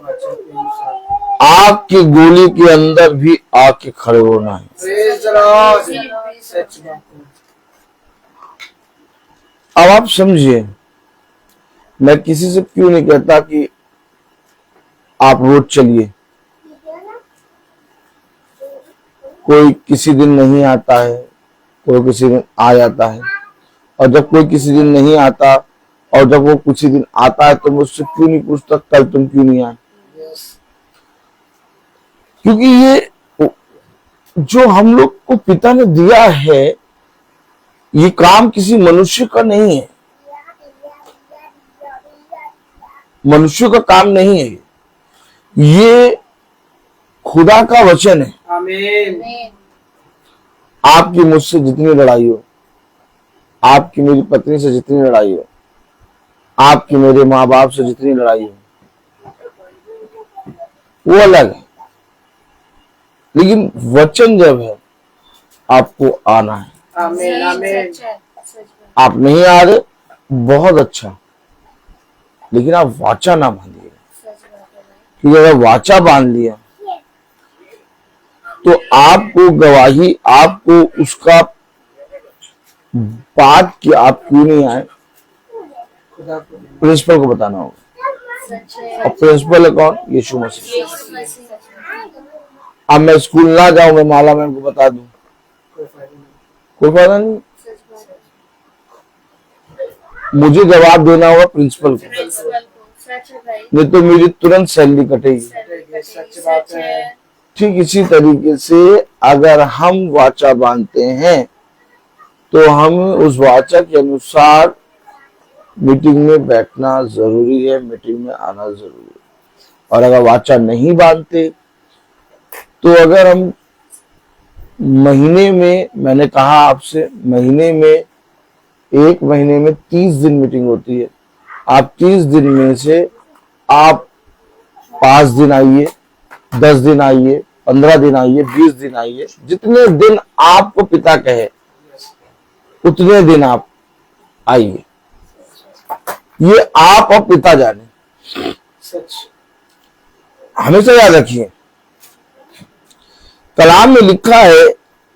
वचन के अनुसार। आग की गोली के अंदर भी आके खड़े होना है। Praise the Lord. सच बात है। अब आप समझिए, मैं किसी से क्यों नहीं कहता कि आप रोज चलिए। कोई किसी दिन नहीं आता है, कोई किसी दिन आ जाता है, और जब कोई किसी दिन नहीं आता और जब वो किसी दिन आता है तो मुझसे क्यों नहीं पूछता कल तुम क्यों नहीं आए? क्योंकि ये जो हम लोग को पिता ने दिया है, ये काम किसी मनुष्य का नहीं है, मनुष्य का काम नहीं है, ये खुदा का वचन है। आमीन। आपकी मुझसे जितनी लड़ाई हो, आपकी मेरी पत्नी से जितनी लड़ाई हो, आपकी मेरे माँ बाप से जितनी लड़ाई हो, वो अलग है, लेकिन वचन जब है आपको आना है। आमीन आमीन। सच है, सच है। आप नहीं आ रहे, बहुत अच्छा, लेकिन आप वाचा ना बांधिए, सच बात है भाई। क्योंकि अगर वाचा बांध लिया तो आपको गवाही, आपको उसका बात कि आप क्यों नहीं आए खुदा को प्रिंसिपल को बताना होगा। सच है। और प्रिंसिपल है कौन? यीशु मसीह। यीशु मसीह। अब मैं स्कूल ना जाऊं, मैं माला मैम को बता दूं, कोई फायदा नहीं। सच बात है। मुझे जवाब देना होगा प्रिंसिपल को, प्रिंसिपल को। सच है भाई। नहीं तो मेरी तुरंत सैलरी कटेगी। सच बात है। ठीक इसी तरीके से अगर हम वाचा बांधते हैं तो हम उस वाचा के अनुसार मीटिंग में बैठना जरूरी है, मीटिंग में आना जरूरी है। और अगर वाचा नहीं बांधते तो अगर हम महीने में, मैंने कहा आपसे, महीने में, एक महीने में 30 दिन मीटिंग होती है, आप 30 दिन में से आप 5 दिन आइए, 10 दिन आइए, 15 दिन आइए, 20 दिन आइए, जितने दिन आपको पिता कहे उतने दिन आप आइए। ये आप और पिता जाने। सच। हमेशा याद रखिए, कलाम में लिखा है,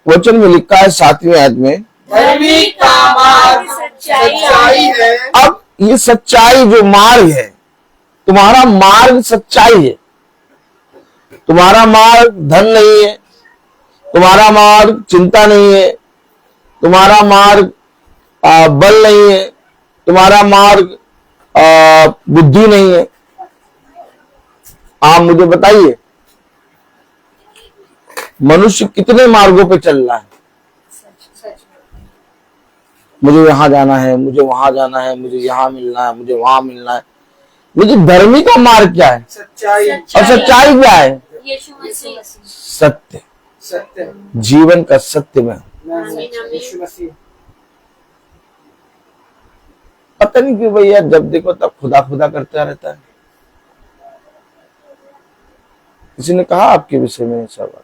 वचन में लिखा है 7वीं आयत में, धर्मी का मार्ग सच्चाई है। अब ये सच्चाई जो मार्ग है, तुम्हारा मार्ग सच्चाई है। तुम्हारा मार्ग धन नहीं है, तुम्हारा मार्ग चिंता नहीं है, तुम्हारा मार्ग बल नहीं है, तुम्हारा मार्ग बुद्धि नहीं है। आप मुझे बताइए, मनुष्य कितने मार्गों पे चल रहा है? मुझे यहां जाना है, मुझे वहां जाना है, मुझे यहां मिलना है, मुझे वहां मिलना है, लेकिन धर्मी का मार्ग क्या है? सच्चाई। और सच्चाई क्या है? यीशु मसीह। सत्य, सत्य। जीवन का सत्य में। यीशु मसीह। पता नहीं क्यों भैया, जब देखो तब खुदा खुदा करता रहता है। किसी ने कहा आपके विषय में ऐसा बात?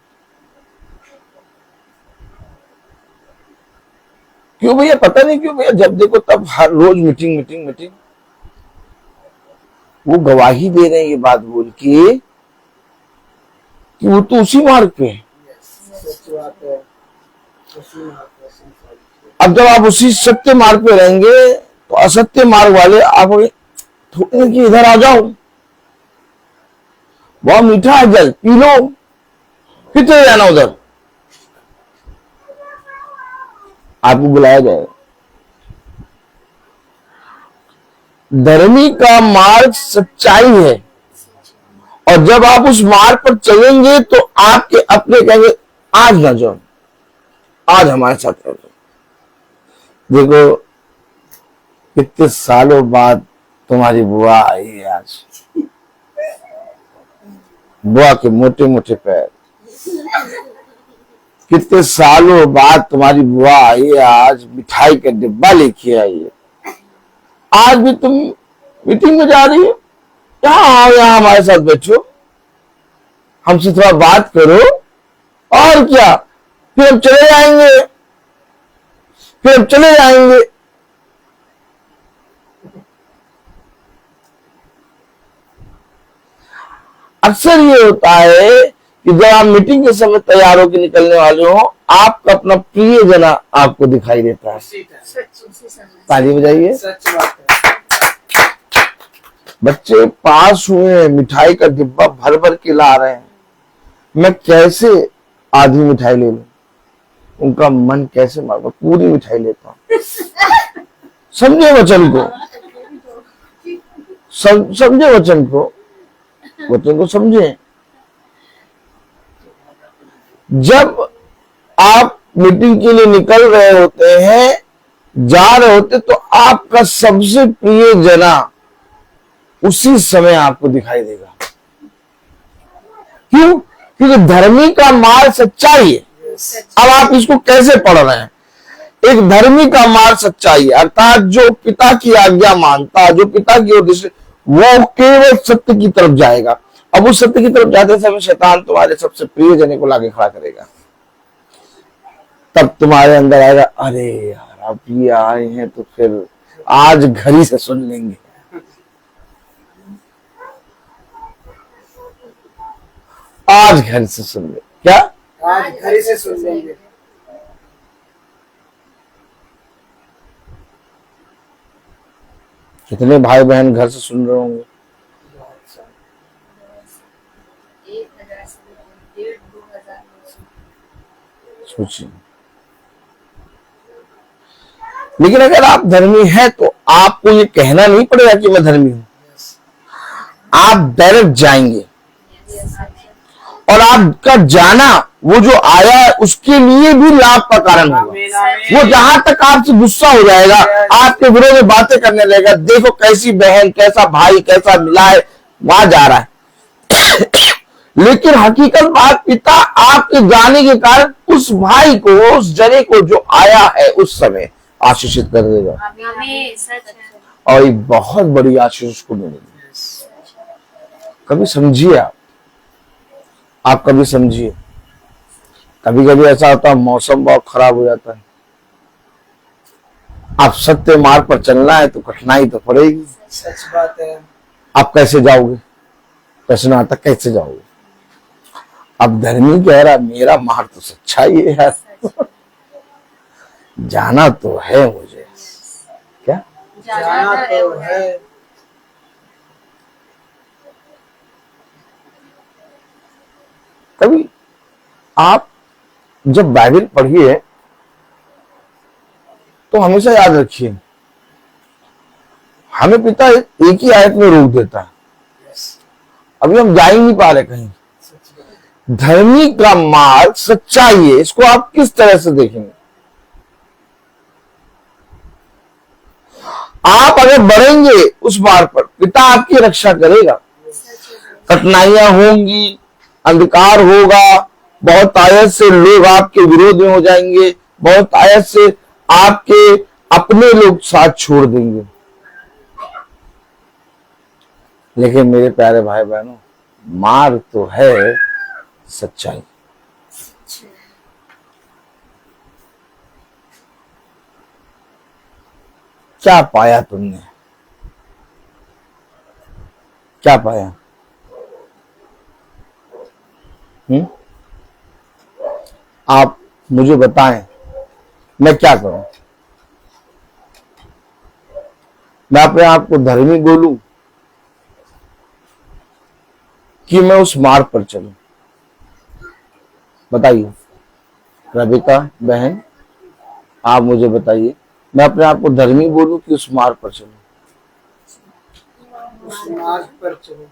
क्यों भैया? पता नहीं क्यों भैया, जब देखो तब हर रोज मीटिंग मीटिंग मीटिंग। वो गवाही दे रहे हैं ये बात बोल के कि वो तो उसी मार्ग पे है। सच बात है। अब जब आप उसी सत्य मार्ग पे रहेंगे तो असत्य मार्ग वाले आप थोड़े कि इधर आ जाओ, बहुत मीठा है जल, पी लो, फिर चले जाना उधर, आपको बुलाया जाएगा। धर्मी का मार्ग सच्चाई है, और जब आप उस मार्ग पर चलेंगे तो आपके अपने कहेंगे आज ना जाओ, आज हमारे साथ रहो। देखो कितने सालों बाद तुम्हारी बुआ आई है आज, बुआ के मोटे मोटे पैर, कितने सालों बाद तुम्हारी बुआ आई है आज, मिठाई का डिब्बा लेके आई है। आज भी तुम मीटिंग में जा रही हो, यहाँ आओ, यहाँ हमारे साथ बैठो, हमसे थोड़ा बात करो, और क्या, फिर हम चले जाएंगे, फिर हम चले जाएंगे। अक्सर ये होता है कि जब आप मीटिंग के समय तैयार होकर निकलने वाले हो, आपका अपना प्रिय जना आपको दिखाई देता है। ताली बजाइए। सच बात है। बच्चे पास हुए हैं, मिठाई का डिब्बा भर भर के ला रहे हैं, मैं कैसे आधी मिठाई ले लूं? उनका मन कैसे मार, पूरी मिठाई लेता हूं। समझे वचन को, समझे वचन को, वचन को समझे। जब आप मीटिंग के लिए निकल रहे होते हैं, जा रहे होते, तो आपका सबसे प्रिय जना उसी समय आपको दिखाई देगा। क्यों? क्योंकि धर्मी का मार्ग सच्चाई है। अब आप इसको कैसे पढ़ रहे हैं? एक धर्मी का मार्ग सच्चाई है, अर्थात जो पिता की आज्ञा मानता, जो पिता की उद्देश्य, वो केवल सत्य की तरफ जाएगा, अब उस सत्य की तरफ जाते समय शैतान तुम्हारे सबसे प्रिय जने को लाके खड़ा करेगा। तब तुम्हारे अंदर आएगा, अरे यार अब ये आए हैं तो फिर आज घर ही से सुन लेंगे। आज घर से सुन ले, क्या आज घर से सुन लेंगे। कितने भाई बहन घर से सुन रहे होंगे? 1000 से 1,500-2,000 सोचिए। लेकिन अगर आप धर्मी हैं तो आपको ये कहना नहीं पड़ेगा कि मैं धर्मी हूं। आप डायरेक्ट जाएंगे और आपका जाना वो जो आया है उसके लिए भी लाभ का कारण होगा। वो जहां तक आपसे गुस्सा हो जाएगा, आपके विरोध में बातें करने लगेगा, देखो कैसी बहन, कैसा भाई, कैसा मिला है, वहां जा रहा है। लेकिन हकीकत बात, पिता आपके जाने के कारण उस भाई को, उस जने को जो आया है उस समय आशीषित कर देगा। हमें सच है। और एक बहुत बड़ी आशीष उसको मिलेगी। कभी समझिए, आप कभी समझिए। कभी कभी ऐसा होता है मौसम बहुत खराब हो जाता है, आप सत्य मार्ग पर चलना है तो कठिनाई तो पड़ेगी। सच बात है। आप कैसे जाओगे? प्रश्न आता कैसे जाओगे? अब धर्मी कह रहा मेरा मार्ग तो सच्चाई है यार, जाना तो है मुझे। क्या जाना तो है। कभी आप जब बाइबल पढ़िए तो हमेशा याद रखिए, हमें पिता एक ही आयत में रोक देता है। अभी हम जा ही नहीं पा रहे कहीं। धर्मी का मार्ग सच्चाई है, इसको आप किस तरह से देखेंगे? आप अगर बढ़ेंगे उस मार्ग पर, पिता आपकी रक्षा करेगा। कठिनाइयां होंगी, अंधकार होगा, बहुत आयत से लोग आपके विरोध में हो जाएंगे, बहुत आयत से आपके अपने लोग साथ छोड़ देंगे। लेकिन मेरे प्यारे भाई बहनों, मार्ग तो है सच्चाई। क्या पाया तुमने? क्या पाया? आप मुझे बताएं, मैं क्या करूं? मैं अपने आप को धर्मी बोलूं कि मैं उस मार्ग पर चलूं? बताइए रबिका बहन, आप मुझे बताइए, मैं अपने आप को धर्मी बोलूं कि उस मार्ग पर चलूं? उस मार्ग पर चलो।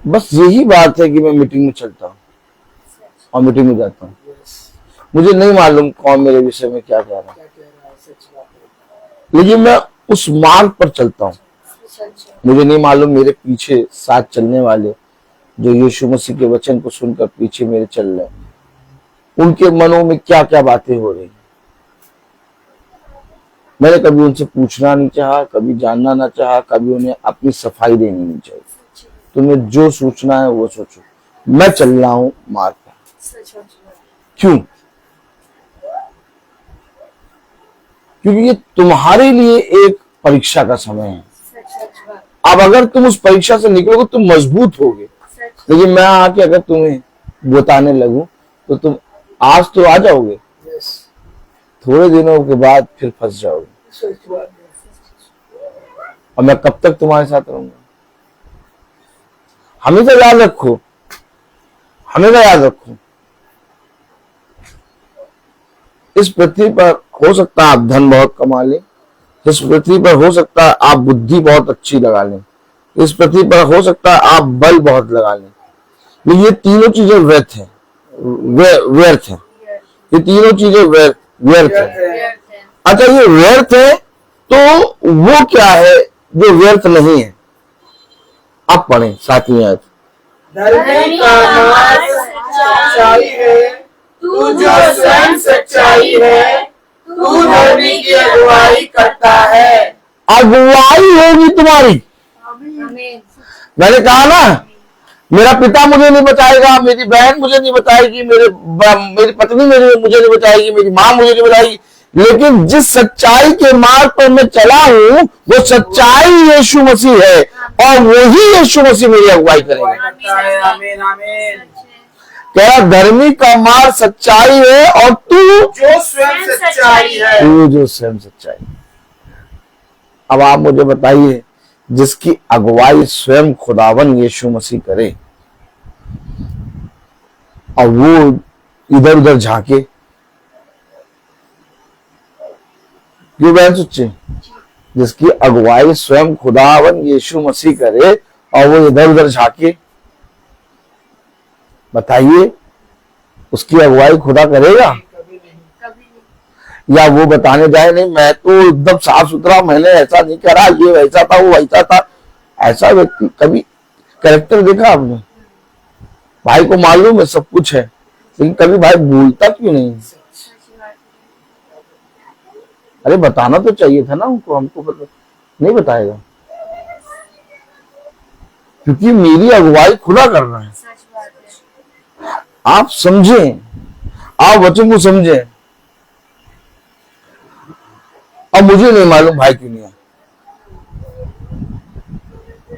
बस यही बात है कि मैं मीटिंग में चलता हूं और मीटिंग में जाता हूं, मुझे नहीं मालूम कौन मेरे विषय में क्या कह रहा है, सच बात है। लेकिन मैं उस मार्ग पर चलता हूं। मुझे नहीं मालूम मेरे पीछे साथ चलने वाले जो यीशु मसीह के वचन को सुनकर पीछे मेरे चल रहे हैं, उनके मनों में क्या क्या बातें हो रही। मैंने कभी उनसे पूछना नहीं चाहा, कभी जानना ना चाहा, कभी उन्हें अपनी सफाई देनी नहीं चाहिए। तुम्हें जो सोचना है वो सोचो, मैं चल रहा हूं मार्ग पर। क्यों? क्योंकि ये तुम्हारे लिए एक परीक्षा का समय है। अब अगर तुम उस परीक्षा से निकलोगे तुम मजबूत होगे, लेकिन मैं आके अगर तुम्हें बताने लगूं तो तुम आज तो आ जाओगे, थोड़े दिनों के बाद फिर फंस जाओगे। और मैं कब तक तुम्हारे साथ रहूंगा? हमेशा याद रखो, हमेशा याद रखो, इस पृथ्वी पर हो सकता है आप धन बहुत कमा लें, इस पृथ्वी पर हो सकता है आप बुद्धि बहुत अच्छी लगा लें, इस पृथ्वी पर हो सकता है आप बल बहुत लगा लें, लेकिन ये तीनों चीजें व्यर्थ है, व्यर्थ है। ये तीनों चीजें व्यर्थ है। अच्छा, ये व्यर्थ है तो वो क्या है जो व्यर्थ नहीं है? आप पढ़ें 7वीं आयत। धर्मी का मार्ग सच्चाई है, तू जो स्वयं सच्चाई है, तू धर्मी की अगुवाई करता है। अगुवाई होगी तुम्हारी। हमें मैंने कहा ना, मेरा पिता मुझे नहीं बचाएगा, मेरी बहन मुझे नहीं बचाएगी, मेरी पत्नी मुझे नहीं बचाएगी, मेरी माँ मुझे नहीं बचाएगी, लेकिन जिस सच्चाई के मार्ग पर मैं चला हूं वो सच्चाई यीशु मसीह है और वही यीशु मसीह मेरी अगुवाई करेगा। आमीन आमीन। कह रहा धर्मी का मार्ग सच्चाई है और तू जो स्वयं सच्चाई है। तू जो स्वयं सच्चाई। अब आप मुझे बताइए, जिसकी अगुवाई स्वयं खुदावन यीशु मसीह करे और वो इधर उधर झांके, क्यों बहन सच्चे? जिसकी अगुवाई स्वयं खुदावन यीशु मसीह करे और वो इधर उधर झांके, बताइए उसकी अगुवाई खुदा करेगा? कभी नहीं। या वो बताने जाए नहीं मैं तो एकदम साफ सुथरा, मैंने ऐसा नहीं करा, ये वैसा था वो वैसा था। ऐसा व्यक्ति कभी कैरेक्टर देखा आपने? भाई को मालूम है सब कुछ है, लेकिन कभी भाई भूलता क्यों नहीं? अरे बताना तो चाहिए था ना उनको, हमको नहीं बताएगा, क्योंकि मेरी अगुवाई खुदा कर रहा है। सच बात है। आप समझें, आप वचन को समझें। अब मुझे नहीं मालूम भाई क्यों नहीं आया,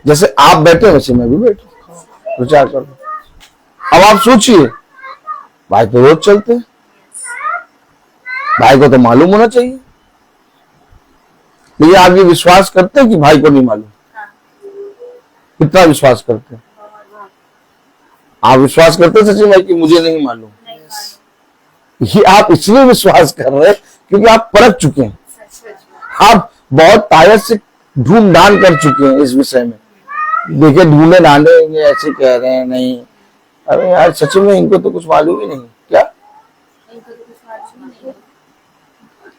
जैसे आप बैठे वैसे मैं भी बैठू, विचार करो। अब आप सोचिए, भाई तो रोज चलते हैं, भाई को तो मालूम होना चाहिए, लेकिन आप ये विश्वास करते हैं कि भाई को नहीं मालूम? कितना विश्वास करते हैं? आप विश्वास करते हैं सच्ची भाई कि मुझे नहीं मालूम? ये आप इसलिए विश्वास कर रहे हैं क्योंकि आप परख चुके हैं, आप बहुत ताकत से ढूंढ ढांड कर चुके हैं इस विषय में। देखिए ढूंढे ढांडे ऐसे कह रहे हैं, नहीं अरे यार सच में इनको तो कुछ मालूम ही नहीं। क्या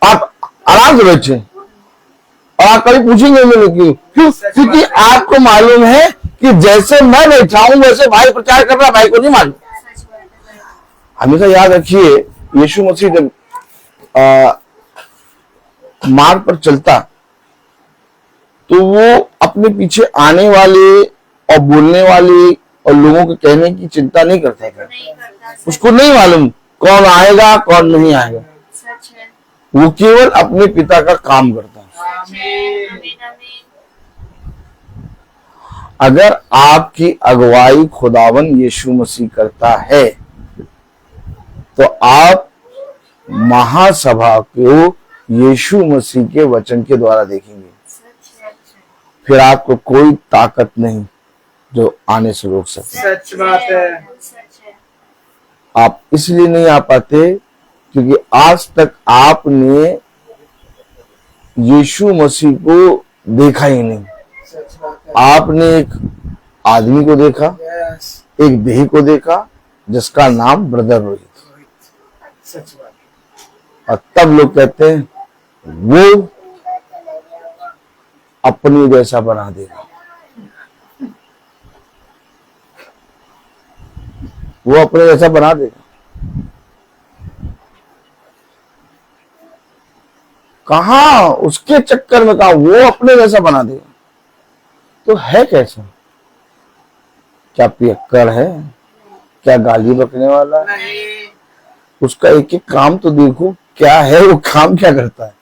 आप आराम से बैठे और आप कभी पूछेंगे मैंने क्यों? क्योंकि आपको मालूम है कि जैसे मैं बैठा हूं वैसे भाई प्रचार कर रहा, भाई को नहीं मालूम। हमेशा याद रखिए, यीशु मसीह जब मार्ग पर चलता तो वो अपने पीछे आने वाले और बोलने वाले और लोगों के कहने की चिंता नहीं करता था। उसको नहीं मालूम कौन आएगा कौन नहीं आएगा, सच है। वो केवल अपने पिता का काम करता। अगर आपकी अगुवाई खुदावन यीशु मसीह करता है तो आप महासभा को यीशु मसीह के वचन के द्वारा देखेंगे, फिर आपको कोई ताकत नहीं जो आने से रोक सके। सच बात है। आप इसलिए नहीं आ पाते क्योंकि आज तक आपने यीशु मसीह को देखा ही नहीं। आपने एक आदमी को देखा, एक देही को देखा जिसका नाम ब्रदर रोहित, सच बात। और तब लोग कहते हैं वो अपनी जैसा बना देगा, वो अपने जैसा बना देगा। कहा उसके चक्कर में कहा वो अपने जैसा बना देगा, तो है कैसा? क्या पियक्कड़ है? क्या गाली बकने वाला है? उसका एक एक काम तो देखो क्या है, वो काम क्या करता है।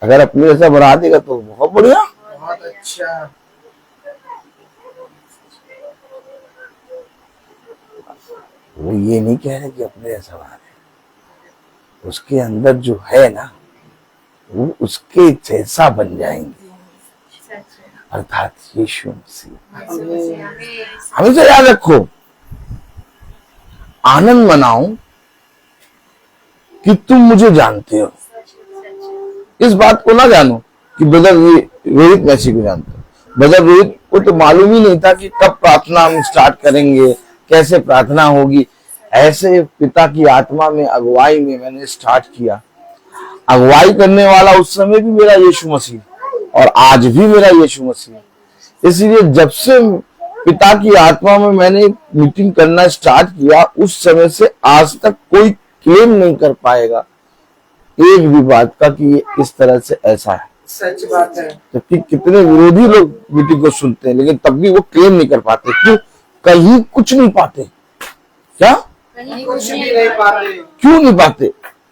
अगर अपने जैसा बना देगा तो बहुत बढ़िया, बहुत अच्छा। वो ये नहीं कह रहे कि अपने जैसा बना दे, उसके अंदर जो है ना वो उसके जैसा बन जाएंगे, अर्थात यीशु मसीह। हमेशा याद रखो, आनंद मनाओ कि तुम मुझे जानते हो। इस बात को ना जानो कि ब्रदर रोहित मैसी को जानते हो। ब्रदर रोहित को तो मालूम ही नहीं था कि कब प्रार्थना हम स्टार्ट करेंगे, कैसे प्रार्थना होगी। ऐसे पिता की आत्मा में अगुवाई में मैंने स्टार्ट किया। अगुवाई करने वाला उस समय भी मेरा यीशु मसीह और आज भी मेरा यीशु मसीह। इसलिए जब से पिता की आत्मा में मैंने मीटिंग करना स्टार्ट किया उस समय से आज तक कोई क्लेम नहीं कर पाएगा एक भी बात का कि ये इस तरह से ऐसा है। सच बात है। जबकि कितने विरोधी लोग मीटिंग को सुनते हैं, लेकिन तब भी वो क्लेम नहीं कर पाते। क्यों? कहीं कुछ नहीं पाते। क्या? कुछ भी नहीं पाते। क्यों नहीं पाते?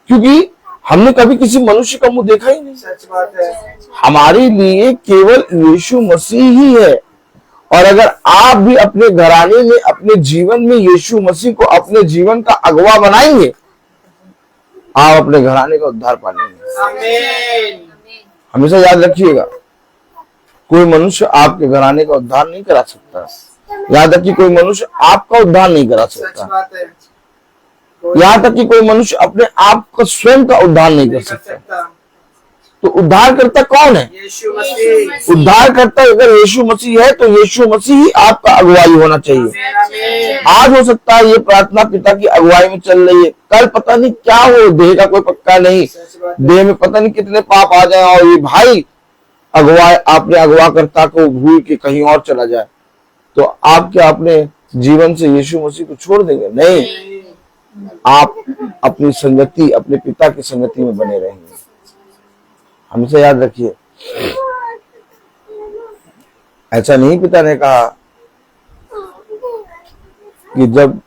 क्योंकि हमने कभी किसी मनुष्य का मुंह देखा ही नहीं। सच बात है। हमारे लिए केवल यीशु मसीह ही है। और अगर आप भी अपने घराने में, अपने जीवन में यीशु मसीह को अपने जीवन का अगुवा बनाएंगे, आप अपने घराने का उद्धार पालेंगे। आमीन। हमेशा याद रखिएगा, कोई मनुष्य आपके घराने का उद्धार नहीं करा सकता। याद रखिए, कोई मनुष्य आपका उद्धार नहीं करा सच सकता। बात है। यहाँ तक कि कोई मनुष्य अपने आप का स्वयं का उद्धार नहीं कर सकता। तो उद्धार करता कौन है? यीशु मसीह। उद्धार करता अगर यीशु मसीह है, तो यीशु मसीह ही आपका अगुवाई होना चाहिए। आमीन। आज हो सकता है ये प्रार्थना पिता की अगुवाई में चल रही है, कल पता नहीं क्या हो, देह का कोई पक्का नहीं, सच बात है। देह में पता नहीं कितने पाप आ जाए और ये भाई अगुवाई आपने अगुवाकर्ता को भूल के कहीं और चला जाए, तो आप क्या अपने जीवन से यीशु मसीह को छोड़ देंगे? नहीं, आप अपनी संगति, अपने पिता की संगति में बने रहेंगे। हमेशा याद रखिए, ऐसा नहीं पिता ने कहा कि जब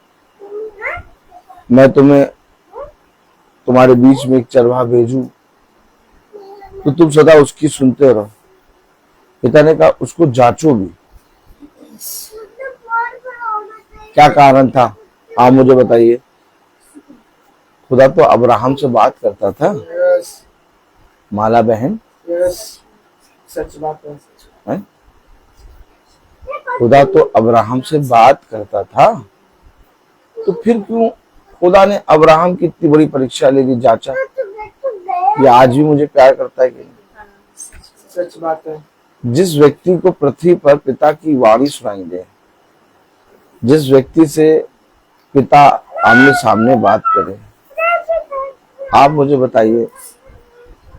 मैं तुम्हें तुम्हारे बीच में एक चरवाहा भेजूं तो तुम सदा उसकी सुनते रहो। पिता ने कहा उसको जांचो भी। क्या कारण था? आप मुझे बताइए। खुदा तो अब्राहम से बात करता था, यस, माला बहन, यस, सच बात है। है? खुदा तो अब्राहम से बात करता था, तो फिर क्यों खुदा ने अब्राहम की इतनी बड़ी परीक्षा ले ली, जांचा कि आज भी मुझे प्यार करता है कि नहीं? सच बात है। जिस व्यक्ति को पृथ्वी पर पिता की वाणी सुनाई दे, जिस व्यक्ति से पिता आमने सामने बात करे, आप मुझे बताइए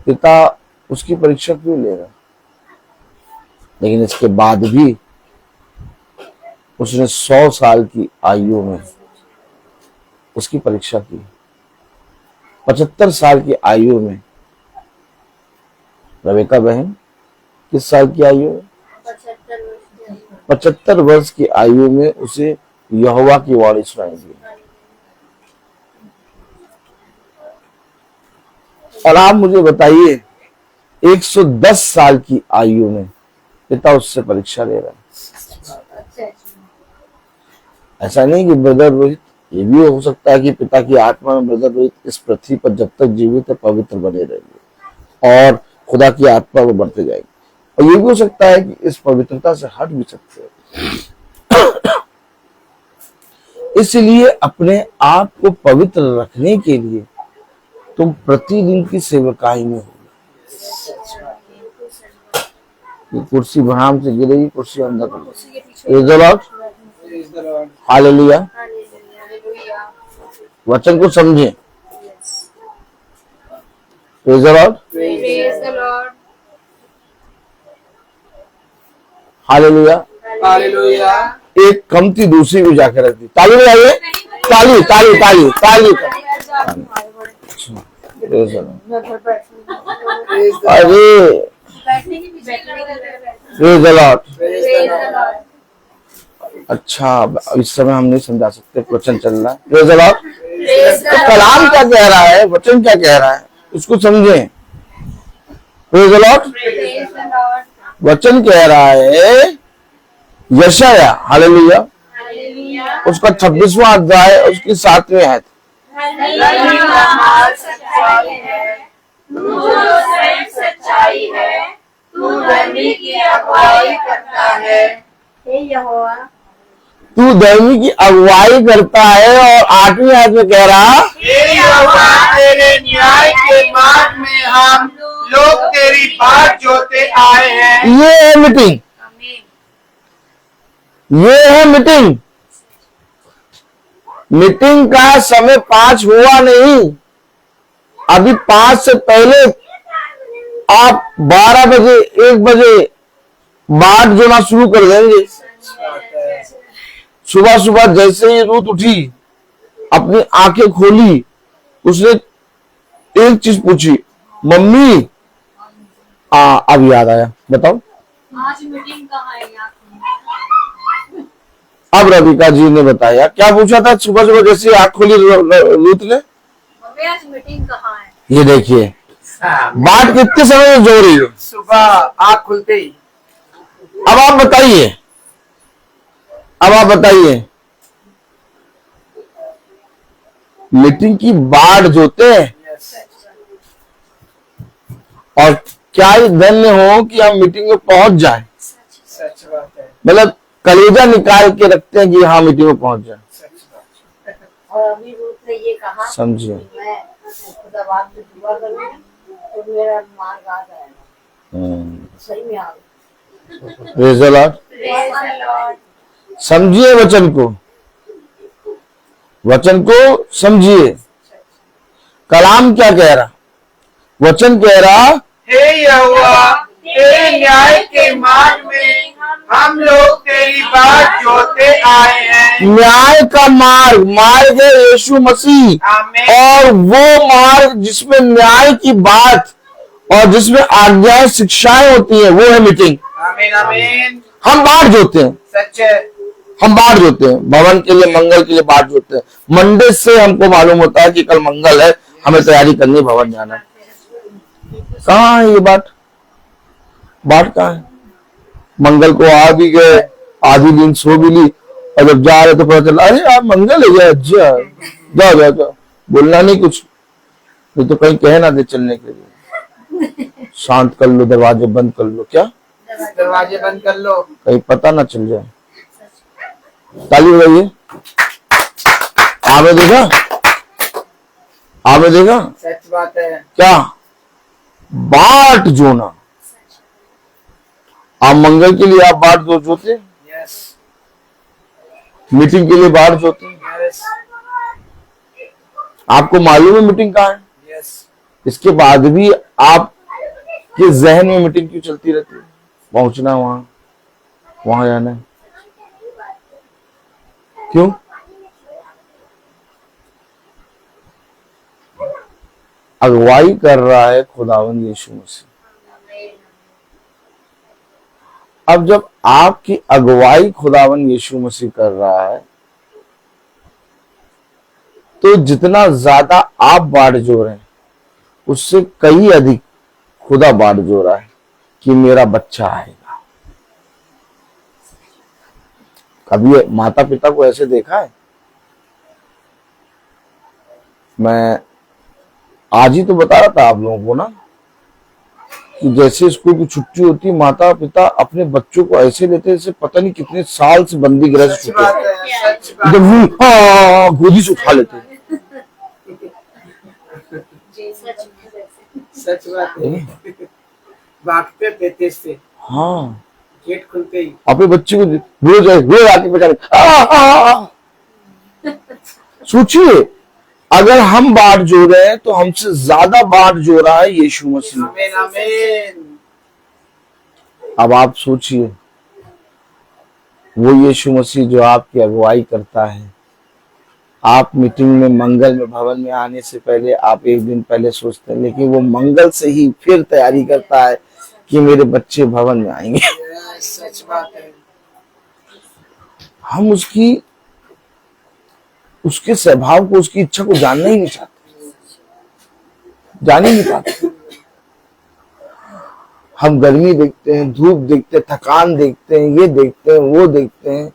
पिता उसकी परीक्षा क्यों लेगा? लेकिन इसके बाद भी उसने 100 साल की आयु में उसकी परीक्षा की। 75 साल की आयु में रेबेका बहन किस साल की आयु में? 75 वर्ष की आयु में उसे यहोवा की वाणी सुनाई दी। और आप मुझे बताइए 110 साल की आयु में पिता उससे परीक्षा ले रहा है। ऐसा नहीं कि ब्रदर रोहित, ये भी हो सकता है कि पिता की आत्मा में ब्रदर रोहित इस पृथ्वी पर जब तक जीवित है पवित्र बने रहेंगे और खुदा की आत्मा में बढ़ते जाएंगे। और ये भी हो सकता है कि इस पवित्रता से हट भी सकते हैं। इसलिए अपने आप को पवित्र रखने के लिए तुम प्रतिदिन की सेवकाई में हो। कुर्सी भराम से गिरेगी, कुर्सी अंदर कर लो। हालेलुया। वचन को समझे। Praise the Lord. Hallelujah. Hallelujah. एक कम थी, दूसरी भी जाकर रखती। ताली बजाइए, ताली ताली ताली ताली। अरे प्रेज़ द लॉर्ड। अच्छा, इस समय हम नहीं समझा सकते, वचन चल रहा है। Praise the Lord. तो कलाम क्या कह रहा है, वचन क्या कह रहा है, उसको समझें। Praise the Lord. वचन कह रहा है यशाया, हालेलुया, उसका 26वां अध्याय, उसकी 7वीं आयत। सच्चाई है, तू धर्मी की अगुवाई करता है। हे यहोवा, तू धर्मी की अगुवाई करता है। और 8वीं आयत में कह रहा, हे यहोवा, तेरे न्याय के मार्ग में हम लोग तेरी बाट जोते आए हैं। ये है मीटिंग, ये है मीटिंग। मीटिंग का समय 5 हुआ नहीं, अभी 5 से पहले आप 12 बजे 1 बजे बाट जोना शुरू कर देंगे। सुबह सुबह जैसे ही रूत उठी, अपनी आंखें खोली, उसने एक चीज पूछी, मम्मी अब याद आया, बताओ। आज मीटिंग कहाँ है यहाँ? अब राधिका जी ने बताया। क्या पूछा था सुबह सुबह जैसे आँख खोली रूथ ने? मम्मी आज मीटिंग कहाँ है? ये देखिए बात कितने समय में जो रही है। सुबह आँख खुलते ही। अब आप बताइए, अब आप बताइए, मीटिंग की बाट जोते हैं और क्या ही धन्य हो कि हम मीटिंग में पहुंच जाएं। सच बात है। मतलब कलेजा निकाल के रखते हैं कि हाँ मीटिंग में पहुंच जाए। सच बात। और अभी रूथ ने ये कहा समझिए। कि मैं खुदाबाद से दुआ करूंगी तो मेरा मार्ग आ जाएगा। सही में आ गया। Praise the Lord. Praise the Lord. समझिए वचन को, वचन को समझिए। कलाम क्या कह रहा? वचन कह रहा हे यहोवा, तेरे न्याय के मार्ग में हम लोग तेरी बात जोते आए हैं। न्याय का मार्ग, मार्ग है यीशु मसीह, आमीन। और वो मार्ग जिसमें न्याय की बात और जिसमें आज्ञाएं शिक्षाएं होती हैं वो है मीटिंग। आमीन आमीन। हम बाट जोते हैं, सच है। हम बाट जोते हैं, भवन के लिए मंगल के लिए बाट जोते हैं। मंडे से हमको मालूम होता है कि कल मंगल है, हमें तैयारी करनी है, भवन जाना है। कहाँ है ये बाट? बाट कहाँ है? मंगल को आ भी गए, आधी नींद सो भी ली, और जब जा रहे तो पता चला अरे यार मंगल है क्या? अच्छा जाओ जाओ जाओ, बोलना नहीं कुछ, नहीं तो कहीं कहे ना दे चलने के लिए। शांत कर लो, दरवाजे बंद कर लो। क्या? दरवाजे बंद कर लो, कहीं पता ना चल जाए। ताली बजाइए। आपने देखा? आपने देखा? सच बात है। क्या बाट जोना? आप मंगल के लिए आप बाट जोते, यस मीटिंग के लिए बाट जोते। यस आपको मालूम है मीटिंग कहाँ है? यस। इसके बाद भी आपके जहन में मीटिंग क्यों चलती रहती है? पहुंचना वहां, वहां जाना है। क्यों? अगुवाई कर रहा है खुदावंद यीशु मसीह। अब जब आपकी अगुवाई खुदावंद यीशु मसीह कर रहा है तो जितना ज्यादा आप बाट जो रहे हैं उससे कई अधिक खुदा बाट जो रहा है कि मेरा बच्चा आएगा। कभी माता पिता को ऐसे देखा है? मैं आज ही तो बता रहा था आप लोगों को ना कि जैसे स्कूल की छुट्टी होती, माता पिता अपने बच्चों को ऐसे लेते जैसे पता नहीं कितने साल से बंदी गृह से सच छुट्टी बात है। सच बात जब वो गोदी से उठा लेते। सच बात है। भागते थे से हाँ, गेट खुलते ही अपने बच्चे को रोज आके बेचारे सोचिए, अगर हम बाट जो रहे हैं तो हमसे ज्यादा बाट जो रहा है यीशु मसीह। आमीन आमीन। अब आप सोचिए, वो यीशु मसीह जो आपकी अगुवाई करता है, आप मीटिंग में मंगल में भवन में आने से पहले आप एक दिन पहले सोचते हैं, लेकिन वो मंगल से ही फिर तैयारी करता है कि मेरे बच्चे भवन में आएंगे। सच बात है। हम उसके स्वभाव को, उसकी इच्छा को जानना ही नहीं चाहते, जान ही नहीं पाते। हम गर्मी देखते हैं, धूप देखते हैं, थकान देखते हैं, ये देखते हैं, वो देखते हैं,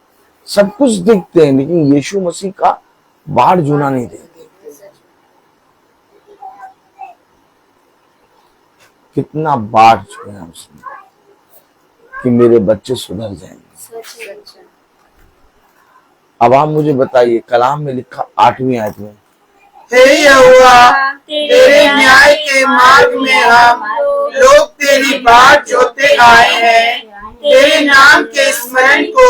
सब कुछ देखते हैं, लेकिन यीशु मसीह का बाट जोना नहीं देखते। कितना बाट जो है उसने कि मेरे बच्चे सुधर जाएंगे। अब आप मुझे बताइए, कलाम में लिखा 8वीं आयत में, हे यहोवा, तेरे न्याय के मार्ग में हम लोग तेरी बात जोते आए हैं। तेरे नाम के स्मरण को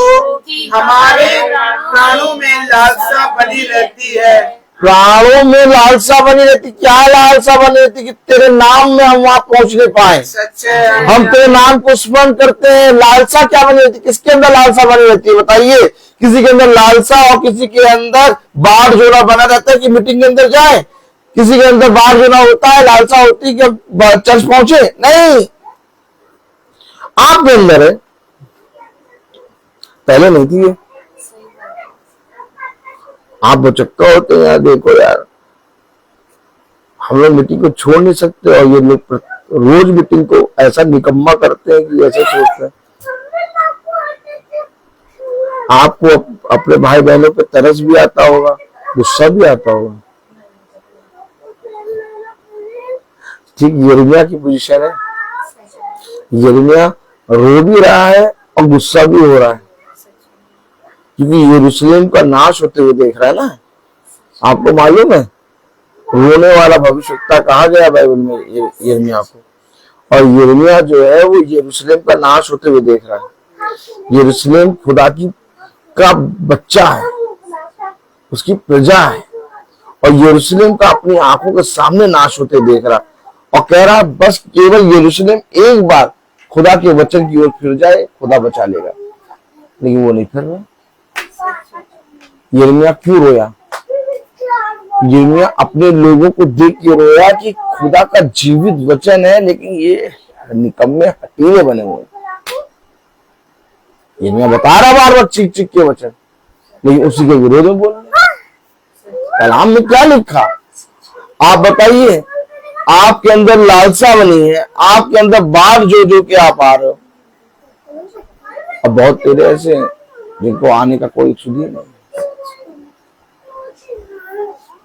हमारे प्राणों में लालसा बनी रहती है। प्राणों में लालसा बनी रहती। क्या लालसा बनी रहती? कि तेरे नाम में हम वहां पहुंचने पाए। सच है। हम तेरे नाम को स्मरण करते हैं। लालसा क्या बनी रहती? किसके अंदर लालसा बनी रहती है बताइए? किसी के अंदर लालसा और किसी के अंदर बाट जोड़ा बना रहता है कि मीटिंग के अंदर जाए। किसी के अंदर बाट जोड़ा होता है, लालसा होती है कि अब चर्च पहुंचे। नहीं, आपके अंदर है, पहले नहीं थी ये। आप बचक्का होते हैं यार, देखो यार हम लोग मीटिंग को छोड़ नहीं सकते और ये लोग रोज मीटिंग को ऐसा निकम्मा करते हैं कि ऐसे सोचते हैं। आपको अपने भाई बहनों पे तरस भी आता होगा, गुस्सा भी आता होगा। ठीक यिर्मयाह की पोजीशन है, यिर्मयाह रो भी रहा है और गुस्सा भी हो रहा है, क्योंकि यरूशलेम का नाश होते हुए देख रहा है ना। आपको मालूम है रोने वाला भविष्यवक्ता कहा गया बाइबल में यिर्मयाह को, और यिर्मयाह जो है वो यरूशलेम का नाश होते हुए देख रहा है। यरूशलेम खुदा की का बच्चा है, उसकी प्रजा है, और यरूशलेम का अपनी आंखों के सामने नाश होते देख रहा और कह रहा बस केवल यरूशलेम एक बार खुदा के वचन की ओर फिर जाए, खुदा बचा लेगा। लेकिन वो नहीं फिर रहा। यिर्मयाह क्यों रोया? यिर्मयाह अपने लोगों को देख के रोया कि खुदा का जीवित वचन है लेकिन ये निकम्मे हटीले बने हुए। यिर्मयाह बता रहा बार बार चीख चीख के वचन, लेकिन उसी के विरोध में बोल रहे। कलाम में क्या लिखा आप बताइए? आपके अंदर लालसा बनी है, आपके अंदर बात जो के आप आ रहे हो। अब बहुत तेरे ऐसे हैं जिनको आने का कोई सुधी नहीं।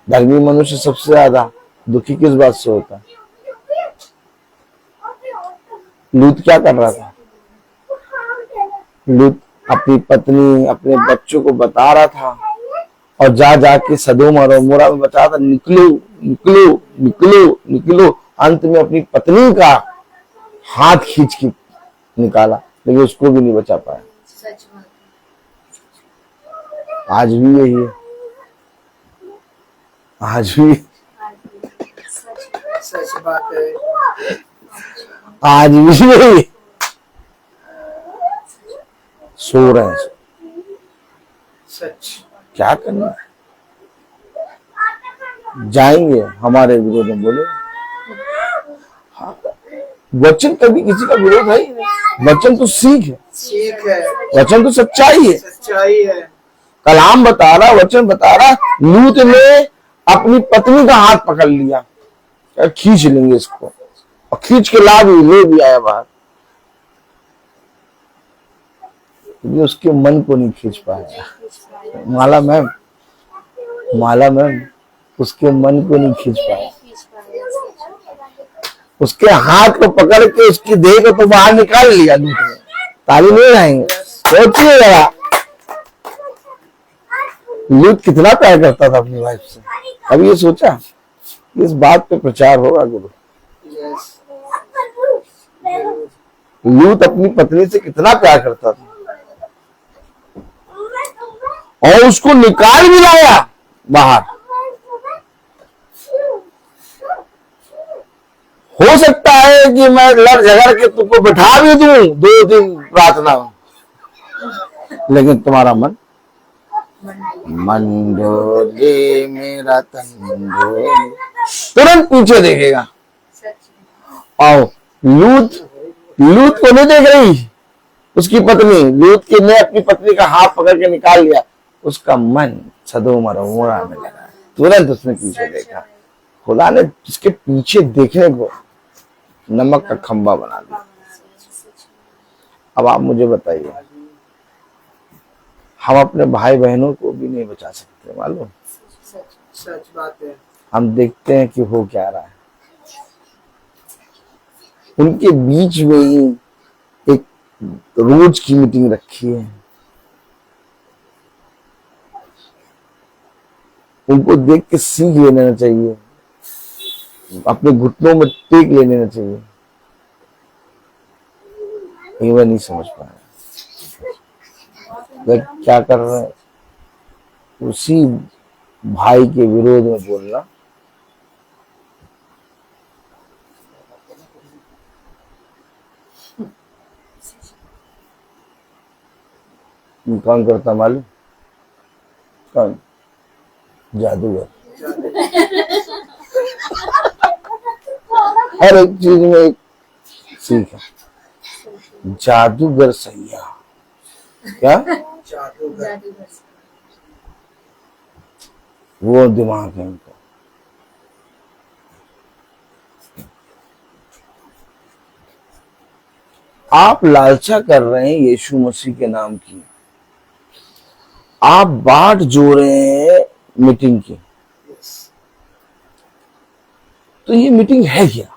धर्मी मनुष्य सबसे ज्यादा दुखी किस बात से होता है? लूत क्या कर रहा था? लूत अपनी पत्नी अपने बच्चों को बता रहा था और जा जाके सदोम और अमोरा में बता था निकलो निकलो निकलो निकलो। अंत में अपनी पत्नी का हाथ खींच के निकाला, लेकिन उसको भी नहीं बचा पाया। आज भी यही है, आज भी सच बात है। आज भी यही सो रहे हैं। सच क्या करना है? जाएंगे हमारे विरोध में बोले। हाँ, वचन कभी किसी का विरोध है ही नहीं। वचन तो सीख है, ठीक है, वचन तो सच्चाई है। सच्चाई है। कलाम बता रहा, वचन बता रहा, लूत ने अपनी पत्नी का हाथ पकड़ लिया, खींच लेंगे इसको, और खींच के ले भी आया बाहर। उसके मन को नहीं खींच पाया। माला मैम उसके मन को नहीं खींच पाया। उसके हाथ को पकड़ के उसकी देह को तो बाहर निकाल लिया लूट ने। ताली नहीं आएंगे। सोचिए जरा, लूत कितना प्यार करता था अपनी वाइफ से। अब ये सोचा इस बात पे प्रचार होगा गुरु। लूत अपनी पत्नी से कितना प्यार करता था और उसको निकाल भी लाया बाहर। हो सकता है कि मैं लड़ झगड़ के तुमको बिठा भी दूं 2 दिन प्रार्थना, लेकिन तुम्हारा मन डोले मेरा तन डोले, तुरंत पीछे देखेगा। आओ लूत को नहीं देख रही उसकी पत्नी। लूत के ने अपनी पत्नी का हाथ पकड़ के निकाल लिया, उसका मन सदोम और अमोरा में लगा। तुरंत उसने पीछे देखा। खुदा ने उसके पीछे देखने को नमक का खंबा बना दिया। अब आप मुझे बताइए, हम अपने भाई बहनों को भी नहीं बचा सकते मालूम? सच बात है। हम देखते हैं कि हो क्या रहा है। उनके बीच में ही एक रोज की मीटिंग रखी है। उनको देख के सीख लेना चाहिए, अपने घुटनों में टेक लेना चाहिए। वह नहीं समझ पाया वह क्या कर रहा है। उसी भाई के विरोध में बोलना कौन करता मालूम? कौन? जादूगर। हर एक चीज में एक सीख है। जादूगर सैया, क्या जादूगर। वो दिमाग है उनका। आप लालसा कर रहे हैं यीशु मसीह के नाम की, आप बाट जो रहे हैं मीटिंग की, तो ये मीटिंग है क्या?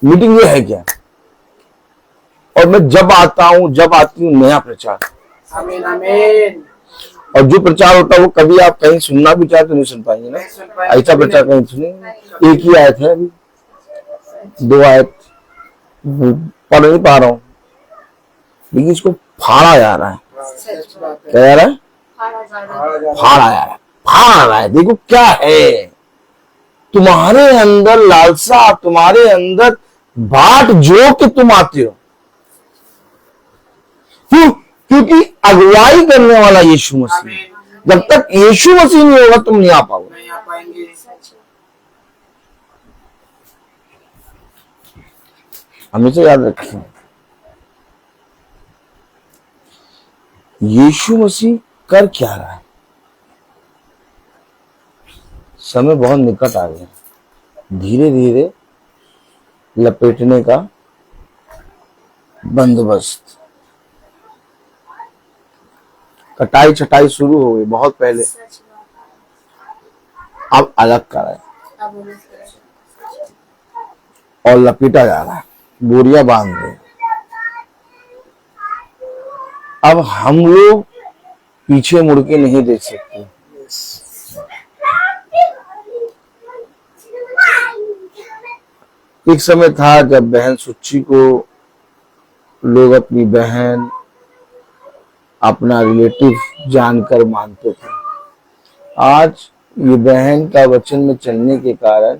मीटिंग ये है क्या? और मैं जब आती हूँ नया प्रचार, आमीन आमीन। और जो प्रचार होता है वो कभी आप कहीं सुनना भी चाहे तो नहीं सुन पाएंगे ना। नहीं सुन पाएंगे। ऐसा प्रचार कहीं सुनेंगे? एक ही आयत है, अभी 2 आयत पढ़ नहीं पा रहा हूँ, लेकिन इसको फाड़ा जा रहा है। सच बात है। क्या जा रहा है? खाना ज्यादा फाड़ा जा रहा है, फाड़ रहा है। देखो क्या है, तुम्हारे अंदर लालसा, तुम्हारे अंदर बाट जो कि तुम आते हो। क्यों? क्योंकि अगुवाई करने वाला यीशु मसीह। आमीन। जब तक यीशु मसीह नहीं होगा तुम नहीं आ पाओगे। नहीं आ पाएंगे। हमेशा याद रखें, यीशु मसीह कर क्या रहा है? समय बहुत निकट आ गया, धीरे धीरे लपेटने का बंदोबस्त, कटाई छटाई शुरू हो गई बहुत पहले, अब अलग कर रहा है और लपेटा जा रहा है, बोरिया बांध रहे। अब हम लोग पीछे मुड़ के नहीं देख सकते। एक समय था जब बहन सुच्ची को लोग अपनी बहन, अपना रिलेटिव जानकर मानते थे। आज ये बहन का वचन में चलने के कारण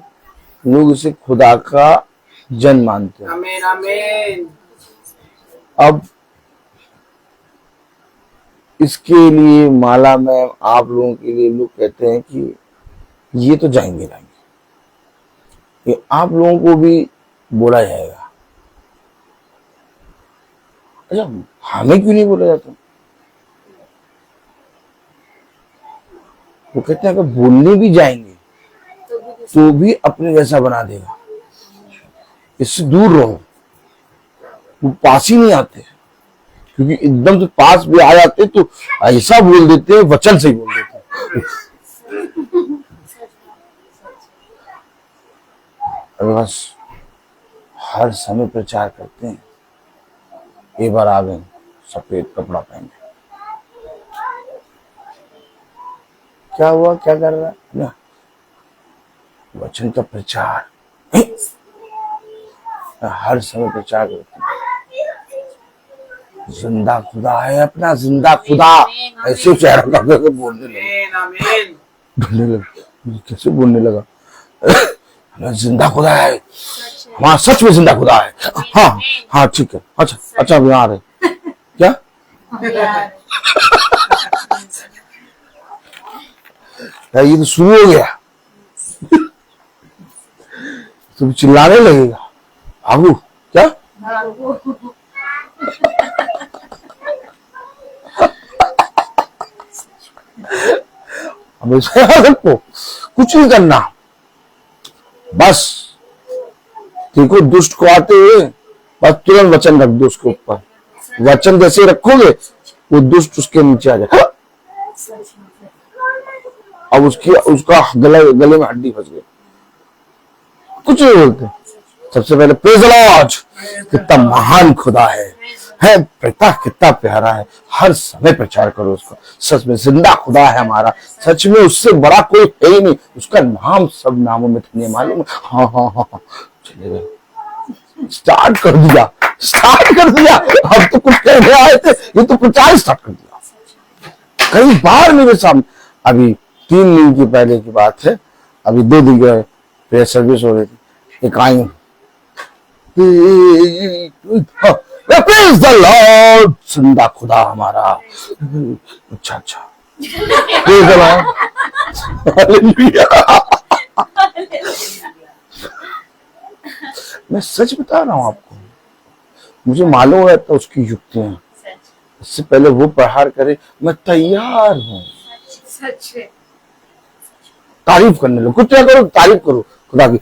लोग इसे खुदा का जन मानते हैं। आमीन आमीन। अब इसके लिए माला में आप लोगों के लिए लोग कहते हैं कि ये तो जाएंगे, ये आप लोगों को भी बोला जाएगा। अच्छा, हमें क्यों नहीं बोला जाता? वो कहते हैं अगर बोलने भी जाएंगे तो भी अपने जैसा बना देगा, इससे दूर रहो। वो पास ही नहीं आते, क्योंकि एकदम से पास भी आ जाते तो ऐसा बोल देते हैं, वचन से ही बोल देते हैं। बस हर समय प्रचार करते हैं, एक बार आ गए सफेद कपड़ा पहने, क्या हुआ, क्या कर रहा है ना? वचन का प्रचार हर समय प्रचार करते हैं। जिंदा खुदा है अपना, जिंदा खुदा। ऐसे चेहरा करके बोलने लगा, आमीन ढूंढने लगा, कैसे बोलने लगा? जिंदा खुदा है हमारा, सच में जिंदा खुदा है। हाँ हाँ ठीक है, अच्छा अच्छा अभी आ रहे क्या? ये तो शुरू हो गया, तुम चिल्लाने लगेगा, भागू क्या? हमेशा याद रखो, कुछ नहीं करना, बस देखो दुष्ट को आते हुए, बस तुरंत वचन रख दो उसके ऊपर। वचन जैसे रखोगे वो दुष्ट उसके नीचे आ जाए। अब उसका गले में हड्डी फंस गई, कुछ नहीं बोलते। सबसे पहले प्रेज़ द लॉर्ड, कितना महान खुदा है पिता कितना प्यारा है। हर समय प्रचार करो उसका, सच में जिंदा खुदा है हमारा, सच में उससे बड़ा कोई है ही नहीं, उसका नाम सब नामों में तुम्हें मालूम है। हाँ हाँ हाँ चले गए, स्टार्ट कर दिया। हम तो कुछ कहने आए थे, ये तो प्रचार स्टार्ट कर दिया। कई बार मेरे सामने, अभी 3 दिन की पहले की बात है, अभी 2 दिन की प्रेयर सर्विस हो रही थी, एक आई, प्रेज़ द लॉर्ड, जिंदा खुदा हमारा। अच्छा प्रेज़ द लॉर्ड, हालेलुया। मैं सच बता रहा हूँ आपको, मुझे मालूम रहता उसकी युक्तियां। सच इससे पहले वो प्रहार करे, मैं तैयार हूँ सच है। तारीफ करने लो, कुछ ना करो तारीफ करो खुदा की।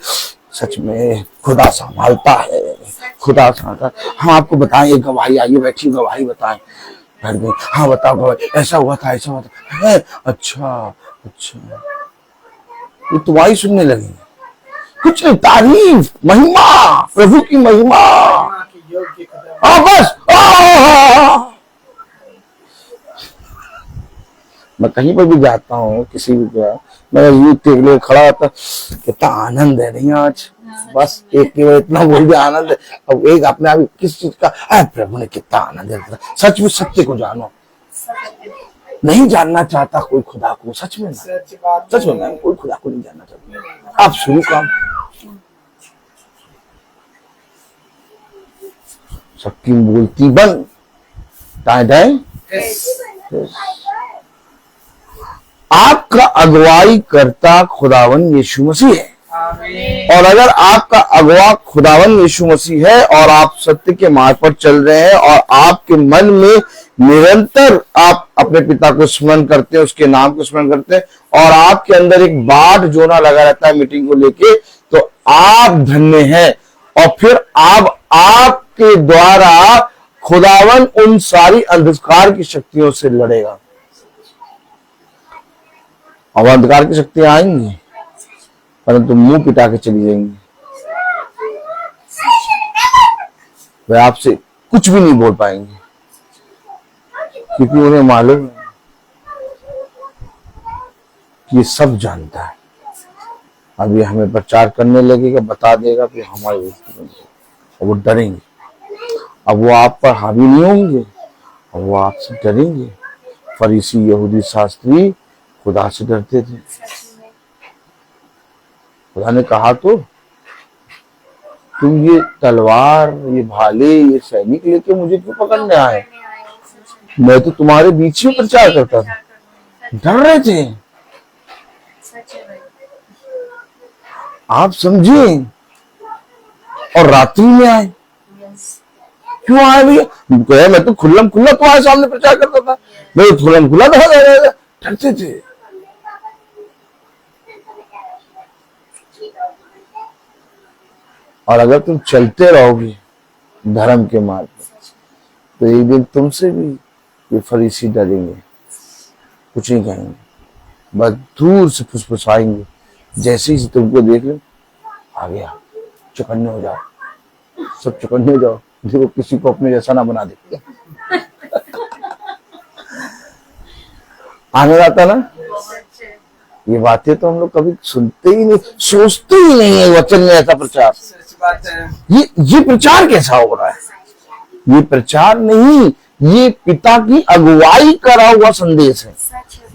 सच में खुदा संभालता है, खुदा संभालता है। हम आपको बताएं, एक गवाही आइए, बैठी गवाही बताएं। बैठ गई, हाँ बताओ गवाही, ऐसा हुआ था, ऐसा हुआ था है? अच्छा अच्छा, ये तुम्हारी सुनने लगी, कुछ नहीं, तारीफ, महिमा, प्रभु की महिमा। महिमा के योग्य खुदा। हाँ बस मैं कहीं पर भी जाता हूँ, किसी भी जगह, मैं यूथ के लिए खड़ा होता, कितना आनंद है नहीं आज। बस एक केवल इतना बोल दिया, आनंद है। अब एक अपने आप किस चीज का, प्रभु ने कितना आनंद है। सच में सत्य को जानो, नहीं जानना चाहता कोई खुदा को, सच में ना, सच बात सच में मैं कोई खुदा को नहीं जानना चाहता। आप शुरू काम सबकी बोलती बंद, टाइम टाइम। आपका अगुवाई करता खुदावन यीशु मसीह है, आमीन। और अगर आपका अगुवा खुदावन यीशु मसीह है और आप सत्य के मार्ग पर चल रहे हैं और आपके मन में निरंतर आप अपने पिता को स्मरण करते हैं, उसके नाम को स्मरण करते हैं, और आपके अंदर एक बाट जोना लगा रहता है मीटिंग को लेके, तो आप धन्य हैं। और फिर आपके द्वारा खुदावन उन सारी अंधकार की शक्तियों से लड़ेगा। अब अंधकार की शक्तियां आएंगी, परंतु मुंह पिटा के चली जाएंगी। वे आपसे कुछ भी नहीं बोल पाएंगे, क्योंकि उन्हें मालूम है कि ये सब जानता है। अब ये हमें प्रचार करने लगेगा, बता देगा, फिर हमारे वो डरेंगे। अब वो आप पर हावी नहीं होंगे, अब वो आपसे डरेंगे। फरीसी यहूदी शास्त्री खुदा से डरते थे। खुदा ने कहा तो तुम ये तलवार, ये भाले, ये सैनिक लेके मुझे क्यों पकड़ने आए? मैं तो तुम्हारे बीच में प्रचार करता था। डर रहे थे। आप समझे? और रात्रि में आए, क्यों आए भैया? मैं तो खुल्लम खुल्ला तुम्हारे सामने प्रचार करता था, मैं तो खुल्लम खुल्ला डरते थे। और अगर तुम चलते रहोगे धर्म के मार्ग पर, तो एक दिन तुमसे भी ये फरीसी डरेंगे, कुछ नहीं कहेंगे, बस दूर से फुसफुसाएंगे। जैसे ही तुमको देख ले, आ गया, चौकन्ने हो जाओ, सब चौकन्ने हो जाओ, देखो किसी को अपने जैसा ना बना दे। आने आता ना, ये बातें तो हम लोग कभी सुनते ही नहीं, सोचते ही नहीं है वचन में ऐसा प्रचार। सच बात है। ये प्रचार कैसा हो रहा है? ये प्रचार नहीं, ये पिता की अगुवाई करा हुआ संदेश है,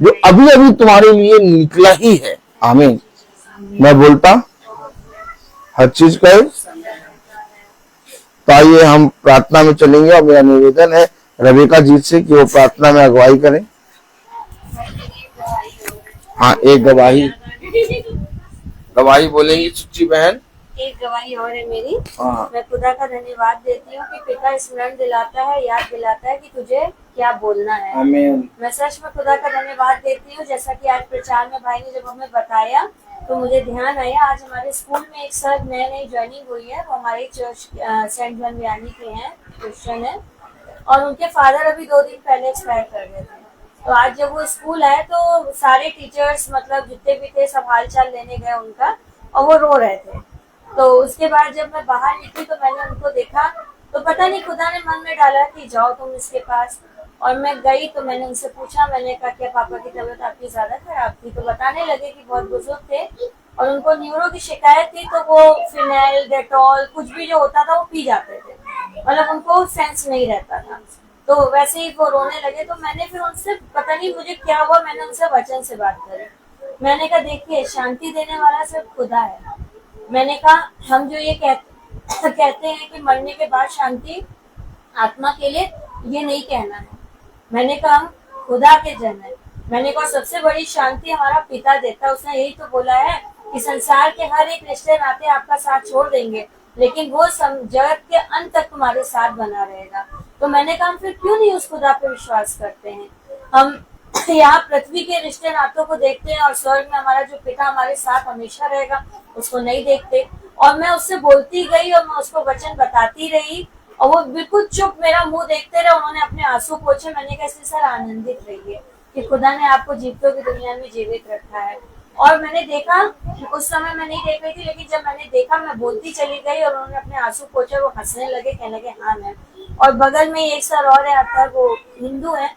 जो अभी अभी तुम्हारे लिए निकला ही है। आमीन। मैं बोलता हर चीज का, तो आइए हम प्रार्थना में चलेंगे, और मेरा निवेदन है रेबेका जी से कि वो प्रार्थना में अगुवाई करें। हाँ, एक गवाही बोलेंगी सुच्ची बहन। एक गवाही और है मेरी। हाँ। मैं खुदा का धन्यवाद देती हूँ कि पिता स्मरण दिलाता है, याद दिलाता है कि तुझे क्या बोलना है। आमीन। मैं सच में खुदा का धन्यवाद देती हूँ। जैसा कि आज प्रचार में भाई ने जब हमें बताया, तो मुझे ध्यान आया, आज हमारे स्कूल में एक सर नई ज्वाइनिंग हुई है, वो हमारे चर्च सेंट जॉन वियानी के हैं, क्रिश्चियन है, और उनके फादर अभी 2 दिन पहले एक्सपायर कर गए थे। तो आज जब वो स्कूल आए, तो सारे टीचर्स मतलब जितने भी थे सब हालचाल लेने गए उनका, और वो रो रहे थे। तो उसके बाद जब मैं बाहर निकली तो मैंने उनको देखा, तो पता नहीं खुदा ने मन में डाला कि जाओ तुम इसके पास। और मैं गई तो मैंने उनसे पूछा, मैंने कहा क्या पापा की तबीयत आपकी ज्यादा खराब थी? तो बताने लगे कि बहुत बुजुर्ग थे और उनको न्यूरो की शिकायत थी, तो वो फिनाइल, डेटॉल, कुछ भी जो होता था वो पी जाते थे, मतलब उनको सेंस नहीं रहता था। तो वैसे ही वो रोने लगे। तो मैंने फिर उनसे, पता नहीं मुझे क्या हुआ, मैंने उनसे वचन से बात करी। मैंने कहा देखिए, शांति देने वाला सिर्फ खुदा है। मैंने कहा हम जो ये कहते हैं कि मरने के बाद शांति आत्मा के लिए, ये नहीं कहना है। मैंने कहा हम खुदा के जन है। मैंने कहा सबसे बड़ी शांति हमारा पिता देता है। उसने यही तो बोला है कि संसार के हर एक रिश्ते नाते आपका साथ छोड़ देंगे, लेकिन वो जगत के अंत तक तुम्हारे साथ बना रहेगा। तो मैंने कहा फिर क्यों नहीं उस खुदा पे विश्वास करते हैं। हम यहाँ पृथ्वी के रिश्ते नातों को देखते हैं और स्वर्ग में हमारा जो पिता हमारे साथ हमेशा रहेगा उसको नहीं देखते। और मैं उससे बोलती गई और मैं उसको वचन बताती रही और वो बिल्कुल चुप मेरा मुंह देखते रहे। उन्होंने अपने आंसू पोंछे। मैंने कहा सर आनंदित रहिए कि खुदा ने आपको जीवितों की दुनिया में जीवित रखा है। और मैंने देखा, उस समय मैं नहीं देख रही थी, लेकिन जब मैंने देखा मैं बोलती चली गई और उन्होंने अपने आंसू पोंछे। वो हंसने लगे, कहने लगे हाँ मैम। और बगल में एक सर और है अतर, वो हिंदू है,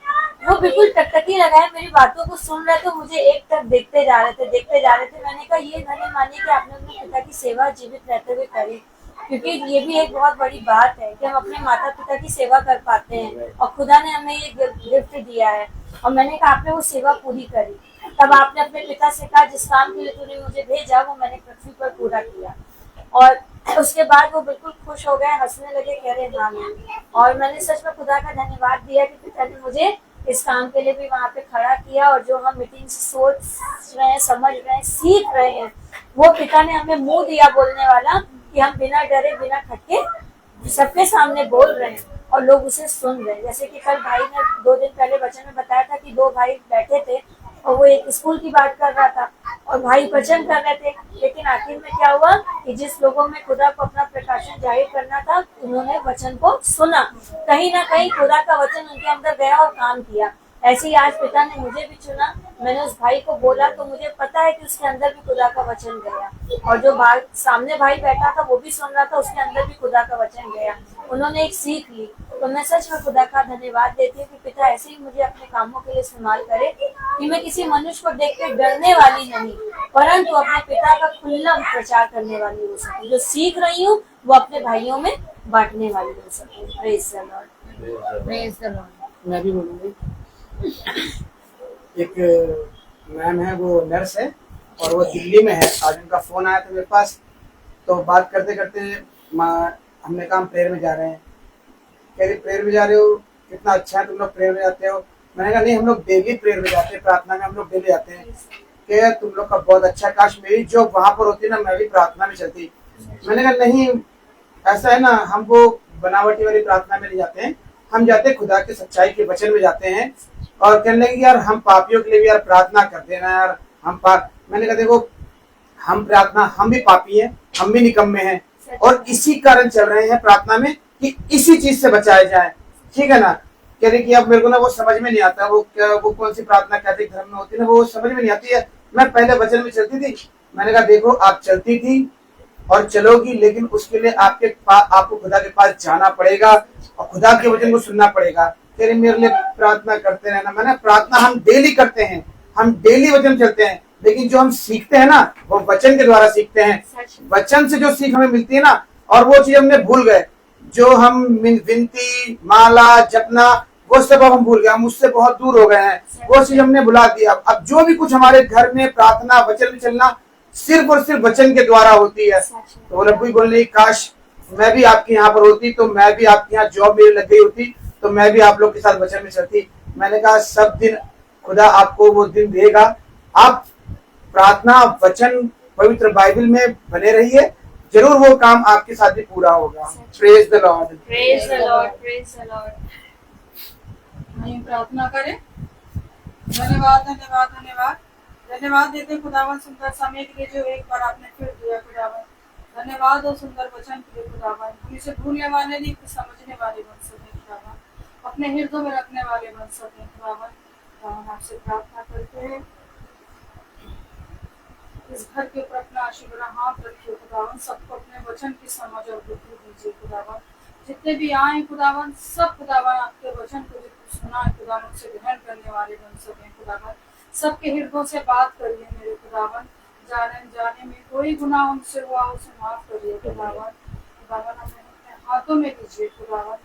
वो बिल्कुल टकटकी लगाए मेरी बातों को सुन रहे थे, मुझे एक टक देखते जा रहे थे। मैंने कहा ये धन्य मानिए कि आपने अपने पिता की सेवा जीवित रहते हुए करी, क्योंकि ये भी एक बहुत बड़ी बात है कि हम अपने माता पिता की सेवा कर पाते हैं और खुदा ने हमें ये गिफ्ट दिया है। और मैंने कहा आपने वो सेवा पूरी करी। तब आपने अपने पिता से कहा जिस काम के लिए तूने मुझे भेजा वो मैंने पृथ्वी पर पूरा किया। और उसके बाद वो बिल्कुल खुश हो गए, हंसने लगे, कह रहे हाँ मैम। और मैंने सच में खुदा का धन्यवाद दिया कि पिता ने मुझे इस काम के लिए भी वहाँ पे खड़ा किया। और जो हम मीटिंग से सोच रहे हैं, समझ रहे हैं, सीख रहे हैं, वो पिता ने हमें मुंह दिया बोलने वाला कि हम बिना डरे बिना खटके सबके सामने बोल रहे हैं और लोग उसे सुन रहे हैं। जैसे कि कल भाई ने 2 दिन पहले वचन में बताया था कि 2 भाई बैठे थे और वो एक स्कूल की बात कर रहा था और भाई वचन कर रहे थे, लेकिन आखिर में क्या हुआ कि जिस लोगों में खुदा को अपना प्रकाशन जाहिर करना था उन्होंने वचन को सुना। कहीं ना कहीं खुदा का वचन उनके अंदर गया और काम किया। ऐसे ही आज पिता ने मुझे भी चुना। मैंने उस भाई को बोला तो मुझे पता है कि उसके अंदर भी खुदा का वचन गया और जो सामने भाई बैठा था वो भी सुन रहा था, उसके अंदर भी खुदा का वचन गया। उन्होंने एक सीख ली। तो मैं सच में खुदा का धन्यवाद देती हूँ कि पिता ऐसे ही मुझे अपने कामों के लिए इस्तेमाल करे कि मैं किसी मनुष्य को देख के डरने वाली नहीं, परंतु अपने पिता का खुला प्रचार करने वाली हो सकूं। जो सीख रही हूँ वो अपने भाइयों में बांटने वाली हो सकूं। Praise the Lord, praise the Lord. मैं भी बोलूंगी। एक मैम है, वो नर्स है और वो दिल्ली में है। आज उनका फोन आया था मेरे पास, तो बात करते करते हमने कहा हम प्रेयर में जा रहे हैं। कह रही प्रेयर में जा रहे हो, कितना अच्छा है, तुम लोग प्रेयर में जाते हो। मैंने कहा नहीं, हम लोग डेली प्रेयर में जाते हैं, प्रार्थना में हम लोग डेली जाते हैं। क्या तुम लोग का बहुत अच्छा, काश मेरी जो वहां पर होती ना मैं भी प्रार्थना में चलती। मैंने कहा नहीं, ऐसा है ना, हमको बनावटी वाली प्रार्थना में नहीं जाते हैं, हम जाते खुदा के सच्चाई के वचन में जाते हैं। और कहने लगे यार हम पापियों के लिए भी यार प्रार्थना करते हैं ना यार, हम मैंने कहा देखो हम प्रार्थना, हम भी पापी हैं, हम भी निकम्मे हैं और इसी कारण चल रहे हैं प्रार्थना में कि इसी चीज से बचाए जाए। ठीक है ना। कह रही कि अब मेरे को ना वो समझ में नहीं आता, वो कौन सी प्रार्थना कैथलिक धर्म में होती है ना, वो समझ में नहीं आती है। मैं पहले वचन में चलती थी। मैंने कहा देखो आप चलती थी और चलोगी, लेकिन उसके लिए आपको खुदा के पास जाना पड़ेगा और खुदा के वचन को सुनना पड़ेगा। तेरे मेरे लिए प्रार्थना करते रहना। मैंने प्रार्थना हम डेली करते हैं, हम डेली वचन चलते हैं, लेकिन जो हम सीखते हैं ना वो वचन के द्वारा सीखते हैं। वचन से जो सीख हमें मिलती है ना, और वो चीज हमने भूल गए। जो हम विनती, माला, जपना, वो सब अब हम भूल गए, हम उससे बहुत दूर हो गए हैं, वो चीज हमने भुला दिया। अब जो भी कुछ हमारे घर में प्रार्थना, वचन में चलना सिर्फ और सिर्फ वचन के द्वारा होती है। तो रब्बी बोलने काश मैं भी आपके यहाँ पर होती, तो मैं भी आपके यहाँ जॉब मेरी लग गई होती, तो मैं भी आप लोग के साथ वचन में चलती। मैंने कहा सब दिन खुदा आपको वो दिन देगा। आप प्रार्थना, वचन, पवित्र बाइबल में बने रहिए, जरूर वो काम आपके साथ भी पूरा होगा। Praise the Lord, praise the Lord, praise the Lord. हम प्रार्थना करें। धन्यवाद धन्यवाद धन्यवाद धन्यवाद देते खुदावन सुंदर समय के लिए जो एक बार आपने फिर दिया खुदावन। धन्यवाद और सुंदर वचन के लिए खुदावन। हम इसे भूलने वाले नहीं, समझने वाले बन सके खुदावन, अपने हृदय में रखने वाले बन सके खुदावन। हम आपसे प्रार्थना करते हैं इस घर के ऊपर अपना आशीर्वाद हाथ रखिए खुदावन। सबको अपने वचन की समझ और बुद्धि दीजिए खुदावन। जितने भी आए खुदावन, सब खुदावन आपके वचन को जो सुना है खुदावन से ग्रहण करने वाले बन सके खुदावन। सबके हृदयों से बात करिए मेरे खुदावन। जाने में कोई गुनाह उनसे हुआ उसे माफ करिए खुदावन। खुदावन हमें अपने हाथों में लीजिए खुदावन।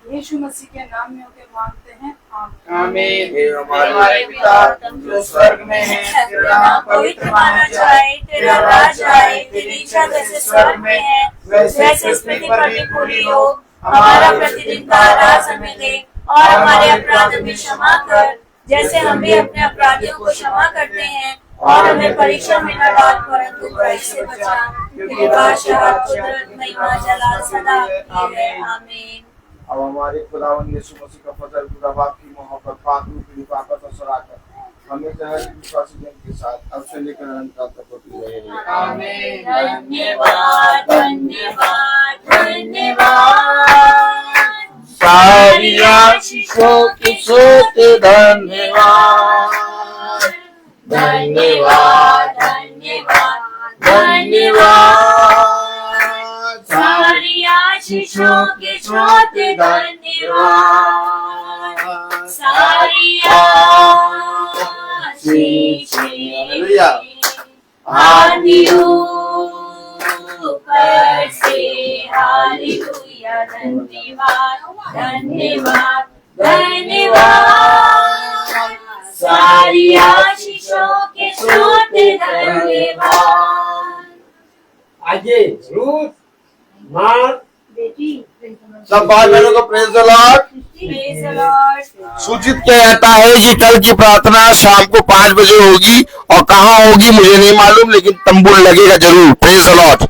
यीशु मसीह के नाम में होकर मांगते हैं, आमीन। हमारे पिता जो स्वर्ग में है, तेरा नाम पवित्र माना जाए, तेरा राज्य आए, तेरी इच्छा जैसे स्वर्ग में है वैसे इस पृथ्वी पर भी पूरी हो। हमारा प्रतिदिन का आहार हमें दे और हमारे अपराध भी क्षमा कर, जैसे हम भी अपने अपराधियों को क्षमा करते हैं, और हमें परीक्षा में न डाल, परंतु बुराई से बचा, क्योंकि बादशाह, कुदरत, महिमा, जलाल सदा आपकी है। आमीन। अब हमारे खुदावन यीशु मसीह का फजल, खुदा बाप की मोहब्बत, पाक रूह की रिफाकत और शराकत हमें चाहे विश्वासी जन के साथ अब से लेकर अनंत काल तक होती रहे। आमीन। धन्यवाद, धन्यवाद, धन्यवाद। सारी आशीषों की सोते धन्यवाद, धन्यवाद, धन्यवाद, धन्यवाद। सारी आशीषों के स्रोत धन्यवाद, सारी आशीषें आदि ऊपर से। हालेलुया। धन्यवाद, धन्यवाद, धन्यवाद। सारी आशीषों के स्रोत धन्यवाद। आगे रूथ मार्क सब भाई बहनों को praise the Lord. Praise the Lord। सूचित किया जाता है कि कल की प्रार्थना शाम को 5 बजे होगी और कहाँ होगी मुझे नहीं मालूम, लेकिन तंबू लगेगा जरूर। Praise the Lord.